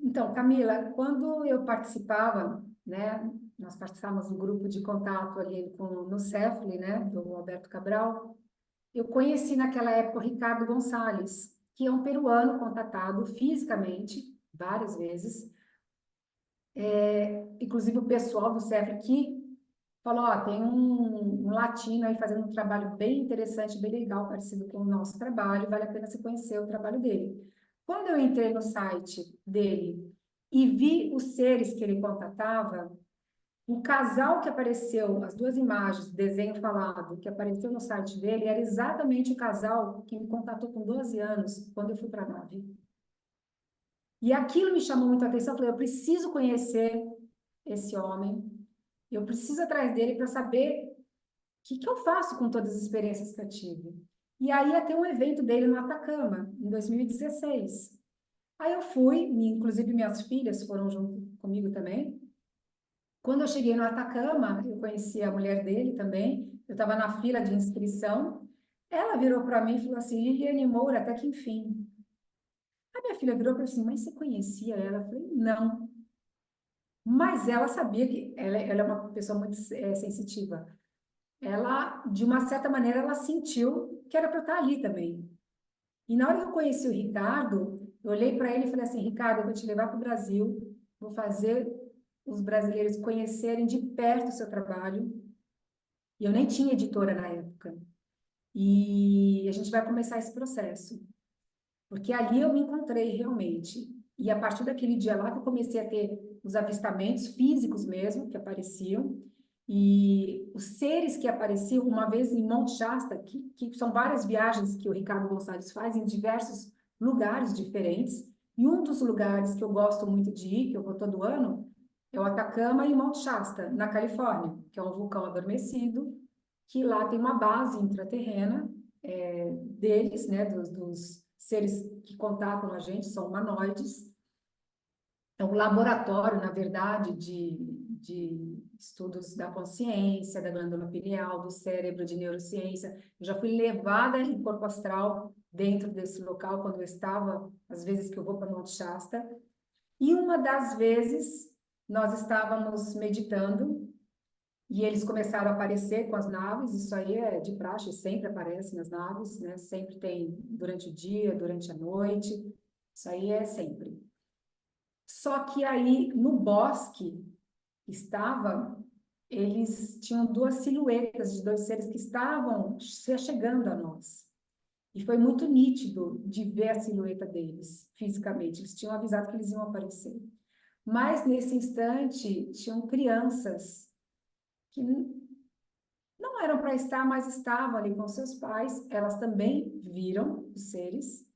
Então, Camila, quando eu participava, né, nós participávamos do grupo de contato ali no Cefli, né, do Alberto Cabral, eu conheci naquela época o Ricardo Gonçalves, que é um peruano contatado fisicamente várias vezes, inclusive o pessoal do Cefli aqui falou: ó, tem um latino aí fazendo um trabalho bem interessante, bem legal, parecido com o nosso trabalho, vale a pena você conhecer o trabalho dele. Quando eu entrei no site dele e vi os seres que ele contatava, o casal que apareceu, as 2 imagens, desenho falado, que apareceu no site dele, era exatamente o casal que me contatou com 12 anos, quando eu fui para a nave. E aquilo me chamou muito a atenção, eu falei: eu preciso conhecer esse homem, Eu preciso atrás dele para saber o que eu faço com todas as experiências que eu tive. E aí ia ter um evento dele no Atacama, em 2016. Aí eu fui, inclusive minhas filhas foram junto comigo também. Quando eu cheguei no Atacama, eu conheci a mulher dele também, eu estava na fila de inscrição, ela virou para mim e falou assim, Liliane Moura, até que enfim. A minha filha virou para mim assim, mas você conhecia ela? Eu falei, não. Mas ela sabia que ela é uma pessoa muito sensitiva. Ela, de uma certa maneira, ela sentiu que era para eu estar ali também. E na hora que eu conheci o Ricardo, eu olhei para ele e falei assim, Ricardo, eu vou te levar para o Brasil, vou fazer os brasileiros conhecerem de perto o seu trabalho. E eu nem tinha editora na época. E a gente vai começar esse processo. Porque ali eu me encontrei realmente. E a partir daquele dia lá que eu comecei a ter os avistamentos físicos mesmo, que apareciam, e os seres que apareciam, uma vez em Monte Shasta, que são várias viagens que o Ricardo Gonçalves faz em diversos lugares diferentes, e um dos lugares que eu gosto muito de ir, que eu vou todo ano, é o Atacama e Monte Shasta, na Califórnia, que é um vulcão adormecido, que lá tem uma base intraterrena deles, né, dos seres que contatam a gente, são humanoides. É um laboratório, na verdade, de estudos da consciência, da glândula pineal, do cérebro, de neurociência. Eu já fui levada em corpo astral dentro desse local, quando eu estava, às vezes que eu vou para Monte Shasta. E uma das vezes, nós estávamos meditando, e eles começaram a aparecer com as naves, isso aí é de praxe, sempre aparece nas naves, né? Sempre tem durante o dia, durante a noite, isso aí é sempre. Só que aí, no bosque, estava, eles tinham duas silhuetas de dois seres que estavam se chegando a nós. E foi muito nítido de ver a silhueta deles, fisicamente. Eles tinham avisado que eles iam aparecer. Mas, nesse instante, tinham crianças que não eram para estar, mas estavam ali com seus pais. Elas também viram os seres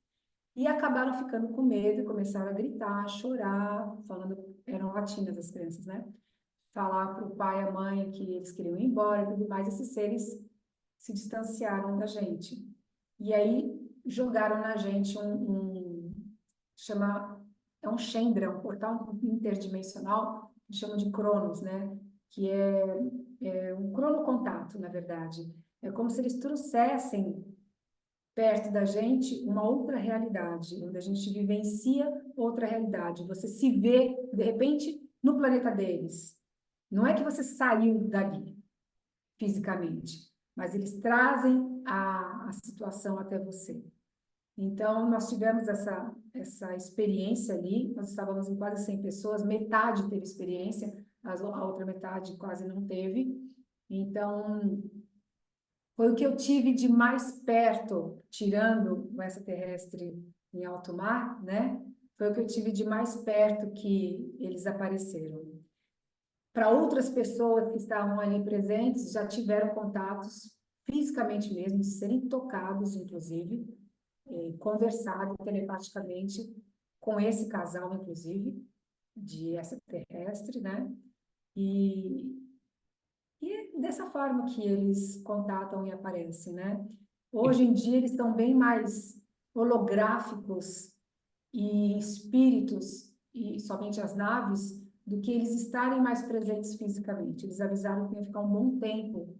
e acabaram ficando com medo e começaram a gritar, a chorar, falando, eram latinas as crianças, né? Falar para o pai e a mãe que eles queriam ir embora e tudo mais. Esses seres se distanciaram da gente. E aí jogaram na gente chama, é um Chandra, um portal interdimensional, que chama de Cronos, né? Que é um cronocontato, na verdade. É como se eles trouxessem perto da gente uma outra realidade, onde a gente vivencia outra realidade. Você se vê, de repente, no planeta deles. Não é que você saiu dali fisicamente, mas eles trazem a situação até você. Então, nós tivemos essa experiência ali, nós estávamos em quase 100 pessoas, metade teve experiência, a outra metade quase não teve. Então, foi o que eu tive de mais perto, tirando o extraterrestre em alto mar, né? Foi o que eu tive de mais perto que eles apareceram. Para outras pessoas que estavam ali presentes, já tiveram contatos fisicamente mesmo, de serem tocados, inclusive, conversado telepaticamente com esse casal, inclusive, de extraterrestre, né? E é dessa forma que eles contatam e aparecem, né? Hoje em dia eles estão bem mais holográficos e espíritos, e somente as naves, do que eles estarem mais presentes fisicamente. Eles avisaram que ia ficar um bom tempo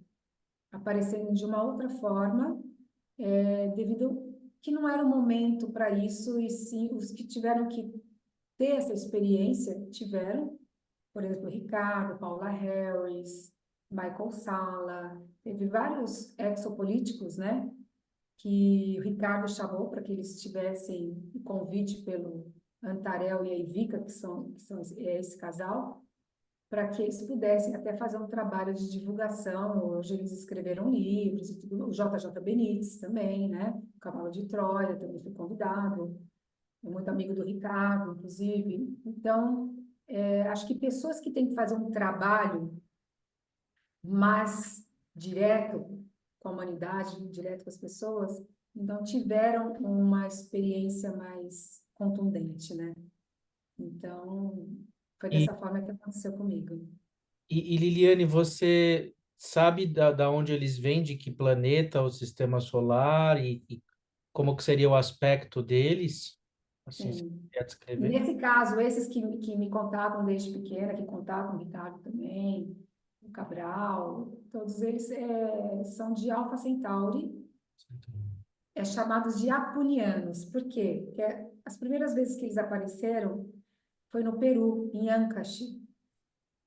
aparecendo de uma outra forma, devido que não era o momento para isso, e sim os que tiveram que ter essa experiência tiveram, por exemplo, Ricardo, Paula Harris, Michael Salla, teve vários exopolíticos, né, que o Ricardo chamou para que eles tivessem o convite pelo Antarel e a Ivica, que são esse casal, para que eles pudessem até fazer um trabalho de divulgação. Hoje eles escreveram livros e tudo. O JJ Benítez também, né? O Cavalo de Troia também foi convidado. É muito amigo do Ricardo, inclusive. Então, acho que pessoas que têm que fazer um trabalho mais direto com a humanidade, direto com as pessoas, então tiveram uma experiência mais contundente, né? Então, foi E, dessa forma que aconteceu comigo. E Liliane, você sabe da onde eles vêm, de que planeta, o sistema solar e como que seria o aspecto deles? Assim, se Sim. quer descrever? Nesse caso, esses que me contatam desde pequena, que contatam o Ricardo também, o Cabral, todos eles são de Alpha Centauri, chamados de apunianos. Por quê? Porque as primeiras vezes que eles apareceram foi no Peru, em Ancash.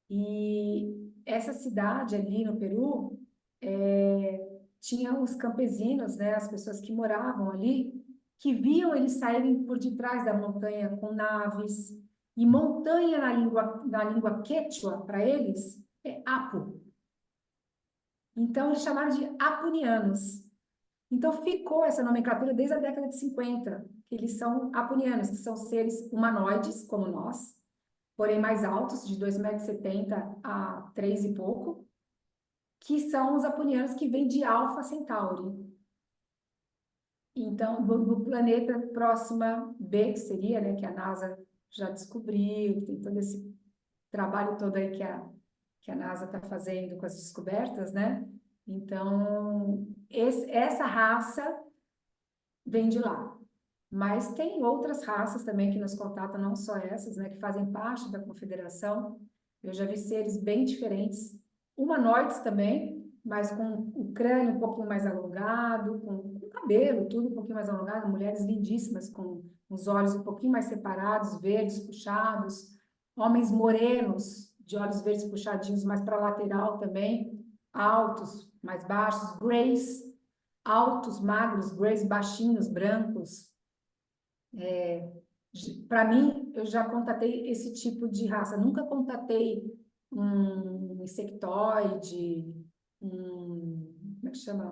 E essa cidade ali no Peru tinha os campesinos, né, as pessoas que moravam ali, que viam eles saírem por detrás da montanha com naves. E montanha na língua quechua, para eles, é Apu. Então, eles chamaram de apunianos. Então, ficou essa nomenclatura desde a década de 50, que eles são apunianos, que são seres humanoides, como nós, porém mais altos, de 2,70 m a 3 e pouco, que são os apunianos que vêm de Alpha Centauri. Então, do planeta próxima B, que seria, né, que a NASA já descobriu, tem todo esse trabalho todo aí que a NASA está fazendo com as descobertas, né? Então, essa raça vem de lá. Mas tem outras raças também que nos contatam, não só essas, né, que fazem parte da confederação. Eu já vi seres bem diferentes, humanoides também, mas com o crânio um pouquinho mais alongado, com cabelo tudo um pouquinho mais alongado, mulheres lindíssimas com os olhos um pouquinho mais separados, verdes puxados, homens morenos, de olhos verdes puxadinhos mais para lateral também, altos, mais baixos, greys, altos, magros, greys baixinhos, brancos. Para mim, eu já contatei esse tipo de raça. Nunca contatei um insectoide, como é que chama?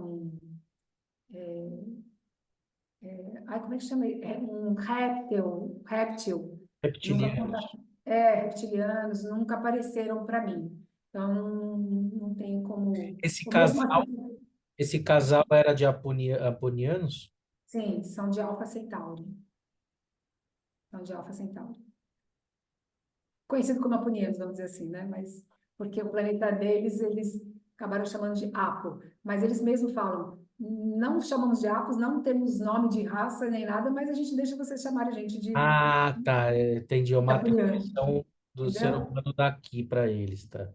Como é que chama? Um réptil. Nunca Reptilianos. contatei. Reptilianos, nunca apareceram para mim. Então, não tenho como. Esse O mesmo casal, assim, esse casal era de apunianos? sim, são de Alpha Centauri. São de Alpha Centauri. Conhecido como apunianos, vamos dizer assim, né? Mas porque o planeta deles, eles acabaram chamando de Apo. Mas eles mesmos falam, não chamamos de Apos, não temos nome de raça nem nada, mas a gente deixa vocês chamarem a gente de Ah, tá. Entendi. É uma apuniano, atribuição do ser entendeu? humano daqui para eles, tá?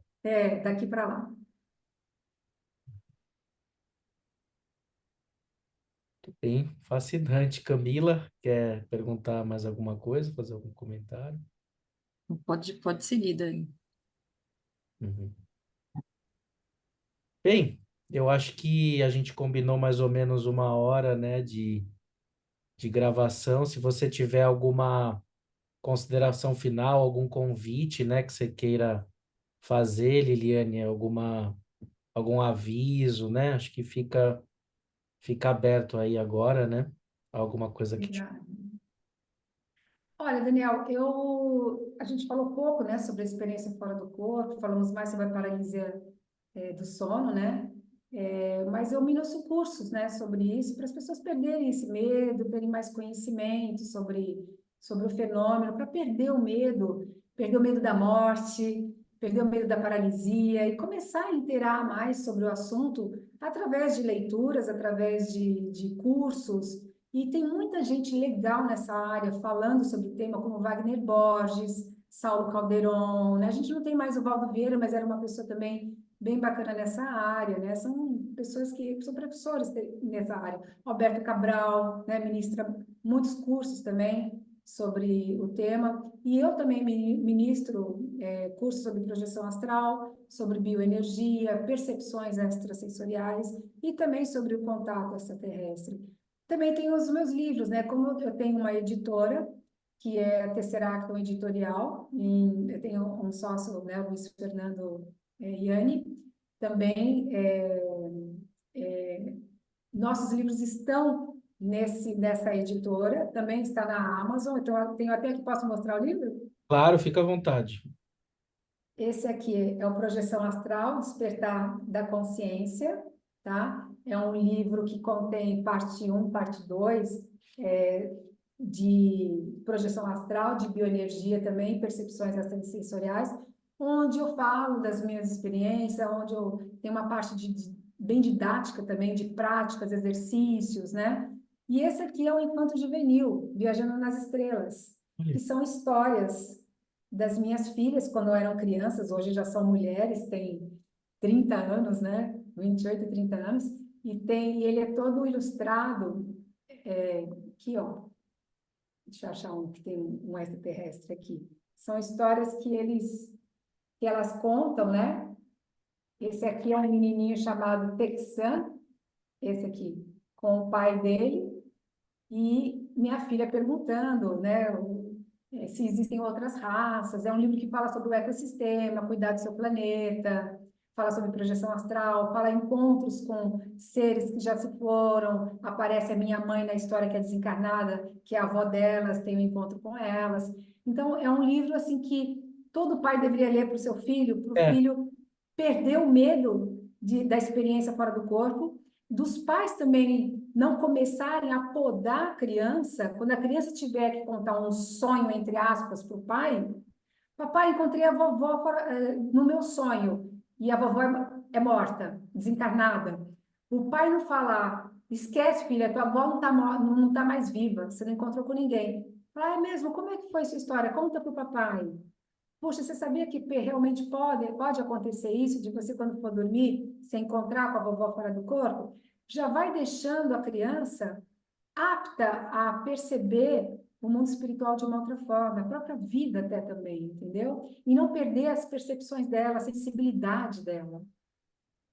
Daqui para lá. Tudo bem. Fascinante. Camila, quer perguntar mais alguma coisa, fazer algum comentário? Pode seguir, Dani. Uhum. Bem, eu acho que a gente combinou mais ou menos 1 hora, né, de gravação. Se você tiver alguma consideração final, algum convite, né, que você queira fazer, Liliane, algum aviso, né? Acho que fica aberto aí agora, né? Alguma coisa que te... Obrigada. Olha, Daniel, a gente falou pouco, né, sobre a experiência fora do corpo, falamos mais sobre a paralisia do sono, né? Mas eu ministro cursos, né, sobre isso, para as pessoas perderem esse medo, terem mais conhecimento sobre o fenômeno, para perder o medo da morte, perder o medo da paralisia e começar a interar mais sobre o assunto através de leituras, através de cursos. E tem muita gente legal nessa área falando sobre o tema, como Wagner Borges, Saulo Calderon, né? A gente não tem mais o Valdo Vieira, mas era uma pessoa também bem bacana nessa área, né? São pessoas que são professores nessa área. Roberto Cabral, né? Ministra muitos cursos também sobre o tema. E eu também ministro cursos sobre projeção astral, sobre bioenergia, percepções extrasensoriais e também sobre o contato extraterrestre. Também tenho os meus livros, né? Como eu tenho uma editora, que é a Tesseract Editorial, eu tenho um sócio, né, o Luiz Fernando Iani, também nossos livros estão nessa editora, também está na Amazon, então eu tenho até que posso mostrar o livro? Claro, fica à vontade. Esse aqui é o Projeção Astral, Despertar da Consciência, tá? É um livro que contém parte 1, parte 2, de projeção astral, de bioenergia também, percepções extrasensoriais, onde eu falo das minhas experiências, onde eu tenho uma parte bem didática também, de práticas, exercícios, né? E esse aqui é o Infanto Juvenil, Viajando nas Estrelas, que são histórias das minhas filhas quando eram crianças, hoje já são mulheres, têm 30 anos, né? 28 e 30 anos, e ele é todo ilustrado, aqui, ó, deixa eu achar um que tem um extraterrestre aqui. São histórias que elas contam, né? Esse aqui é um menininho chamado Texan, esse aqui, com o pai dele, e minha filha perguntando, né, se existem outras raças. É um livro que fala sobre o ecossistema, cuidar do seu planeta, fala sobre projeção astral, fala encontros com seres que já se foram. Aparece a minha mãe na história, que é desencarnada, que é a avó delas, tem um encontro com elas. Então, é um livro assim que todo pai deveria ler para o seu filho, para o É, filho perder o medo da experiência fora do corpo, dos pais também não começarem a podar a criança, quando a criança tiver que contar um sonho, entre aspas, para o pai. Papai, encontrei a vovó no meu sonho, e a vovó é morta, desencarnada. O pai não fala, esquece, filha, tua avó não tá mais viva, você não encontrou com ninguém. Fala, é mesmo? Como é que foi sua história? Conta para o papai. Puxa, você sabia que realmente pode acontecer isso, de você, quando for dormir, se encontrar com a vovó fora do corpo? Já vai deixando a criança apta a perceber o mundo espiritual de uma outra forma, a própria vida até também, entendeu? E não perder as percepções dela, a sensibilidade dela.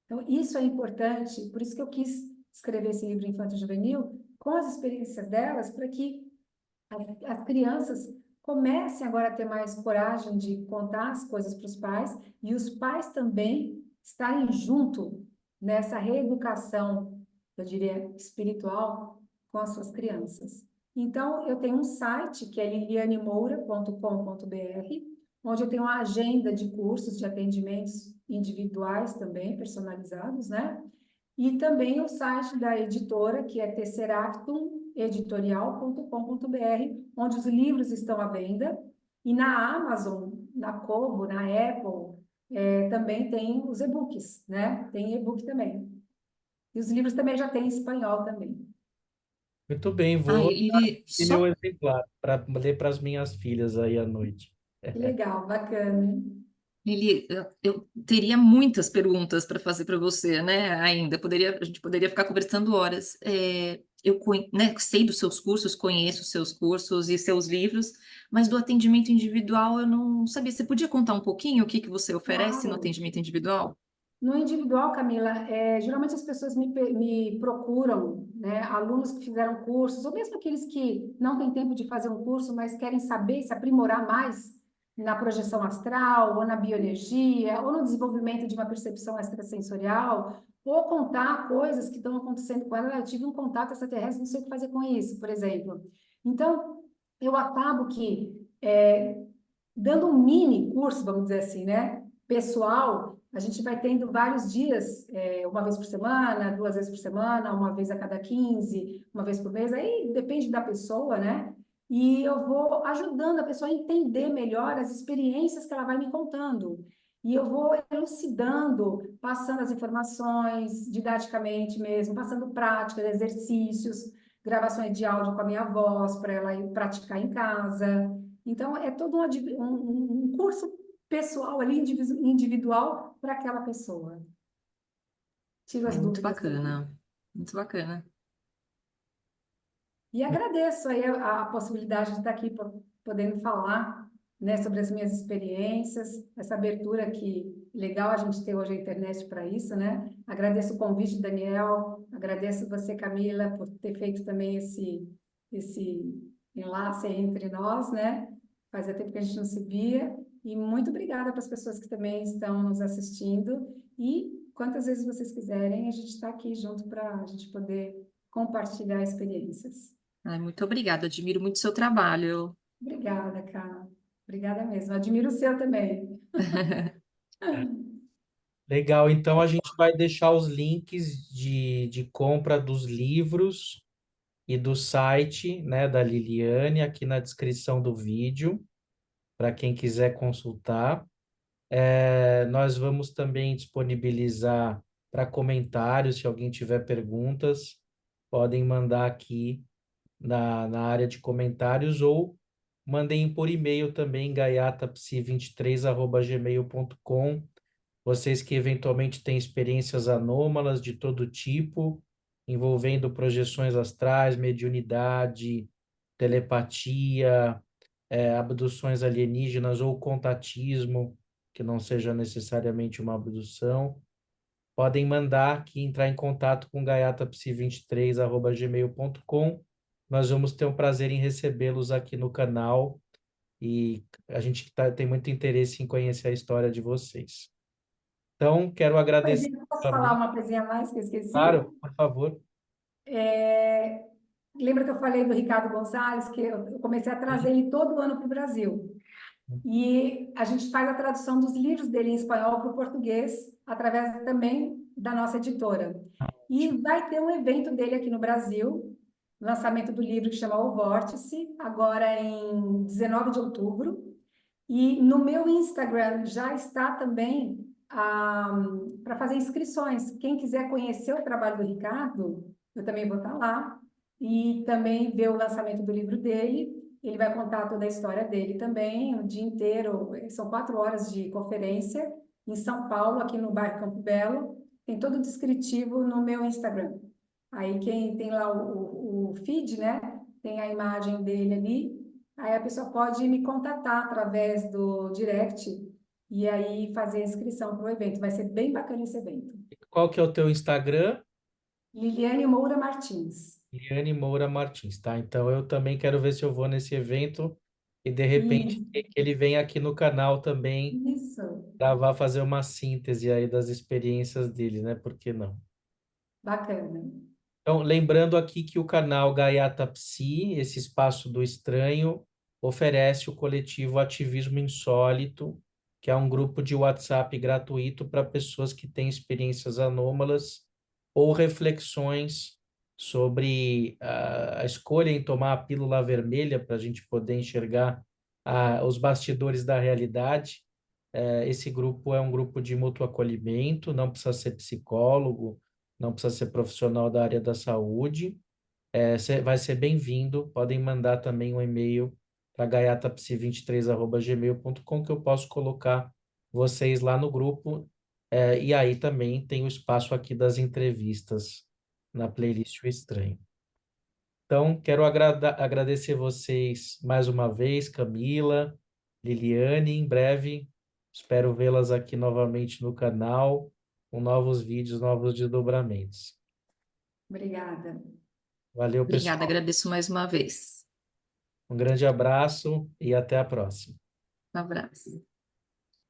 Então, isso é importante, por isso que eu quis escrever esse livro Infanto Juvenil, com as experiências delas, para que as crianças comecem agora a ter mais coragem de contar as coisas para os pais, e os pais também estarem junto nessa reeducação, eu diria, espiritual com as suas crianças. Então, eu tenho um site que é lilianemoura.com.br, onde eu tenho uma agenda de cursos, de atendimentos individuais também, personalizados, né? E também o site da editora, que é tesseractumeditorial.com.br, onde os livros estão à venda. E na Amazon, na Kobo, na Apple, também tem os e-books, né? Tem e-book também. E os livros também já tem em espanhol também. muito bem, Ai, vou Lili, ter meu só exemplar para ler para as minhas filhas aí à noite. Que legal, bacana. Lili, eu teria muitas perguntas para fazer para você, né? Ainda a gente poderia ficar conversando horas. Né, sei dos seus cursos, conheço os seus cursos e seus livros, mas do atendimento individual eu não sabia. Você podia contar um pouquinho o que que você oferece no Claro. atendimento individual? No individual, Camila, geralmente as pessoas me procuram, né, alunos que fizeram cursos, ou mesmo aqueles que não têm tempo de fazer um curso, mas querem saber, se aprimorar mais na projeção astral, ou na bioenergia, ou no desenvolvimento de uma percepção extrasensorial, ou contar coisas que estão acontecendo com ela. Eu tive um contato extraterrestre, não sei o que fazer com isso, por exemplo. Então, eu acabo que, dando um mini curso, vamos dizer assim, né, pessoal, a gente vai tendo vários dias, uma vez por semana, 2 vezes por semana, uma vez a cada 15, uma vez por mês, aí depende da pessoa, né? E eu vou ajudando a pessoa a entender melhor as experiências que ela vai me contando. E eu vou elucidando, passando as informações, didaticamente mesmo, passando práticas, exercícios, gravações de áudio com a minha voz, para ela ir praticar em casa. Então, é todo um curso pessoal ali, individual para aquela pessoa. Tiro as Ai, muito dúvidas também. bacana, muito bacana. E agradeço aí a possibilidade de estar aqui podendo falar, né, sobre as minhas experiências, essa abertura que legal a gente ter hoje a internet para isso, né? Agradeço o convite, Daniel, agradeço você, Camila, por ter feito também esse enlace aí entre nós, né? Fazia tempo que a gente não se via. E muito obrigada para as pessoas que também estão nos assistindo. E quantas vezes vocês quiserem, a gente está aqui junto para a gente poder compartilhar experiências. Ai, muito obrigada, admiro muito o seu trabalho. Obrigada, cara. Obrigada mesmo. Admiro o seu também. Legal, então a gente vai deixar os links de compra dos livros e do site, né, da Liliane aqui na descrição do vídeo, para quem quiser consultar. Nós vamos também disponibilizar para comentários, se alguém tiver perguntas, podem mandar aqui na área de comentários ou mandem por e-mail também, gaiatapsi23@gmail.com. Vocês que eventualmente têm experiências anômalas de todo tipo, envolvendo projeções astrais, mediunidade, telepatia, abduções alienígenas ou contatismo, que não seja necessariamente uma abdução, podem mandar aqui, entrar em contato com gaiatapsi23@gmail.com. Nós vamos ter um prazer em recebê-los aqui no canal e a gente tem muito interesse em conhecer a história de vocês. Então, quero agradecer. Posso falar uma coisinha a mais que eu esqueci? Claro, por favor. Lembra que eu falei do Ricardo Gonçalves, que eu comecei a trazer ele todo ano para o Brasil. E a gente faz a tradução dos livros dele em espanhol para o português, através também da nossa editora. E vai ter um evento dele aqui no Brasil, lançamento do livro que chama O Vórtice, agora em 19 de outubro. E no meu Instagram já está também para fazer inscrições. Quem quiser conhecer o trabalho do Ricardo, eu também vou estar lá. E também ver o lançamento do livro dele. Ele vai contar toda a história dele também, o dia inteiro. São 4 horas de conferência em São Paulo, aqui no bairro Campo Belo. Tem todo o descritivo no meu Instagram. Aí quem tem lá o feed, né? Tem a imagem dele ali. Aí a pessoa pode me contatar através do direct e aí fazer a inscrição para o evento. Vai ser bem bacana esse evento. Qual que é o teu Instagram? Liliane Moura Martins. Liane Moura Martins, tá? Então eu também quero ver se eu vou nesse evento e de repente Isso, que ele venha aqui no canal também isso. gravar, fazer uma síntese aí das experiências dele, né? Por que não? Bacana. Então, lembrando aqui que o canal Gaiata Psi, esse espaço do estranho, oferece o coletivo Ativismo Insólito, que é um grupo de WhatsApp gratuito para pessoas que têm experiências anômalas ou reflexões sobre a escolha em tomar a pílula vermelha para a gente poder enxergar os bastidores da realidade. Esse grupo é um grupo de mútuo acolhimento, não precisa ser psicólogo, não precisa ser profissional da área da saúde. Vai ser bem-vindo. Podem mandar também um e-mail para gaiatapsi23@gmail.com que eu posso colocar vocês lá no grupo. E aí também tem o espaço aqui das entrevistas na playlist O Estranho. Então, quero agradecer vocês mais uma vez, Camila, Liliane. Em breve, espero vê-las aqui novamente no canal, com novos vídeos, novos desdobramentos. Obrigada. Valeu, Obrigada, pessoal. agradeço mais uma vez. Um grande abraço e até a próxima. Um abraço.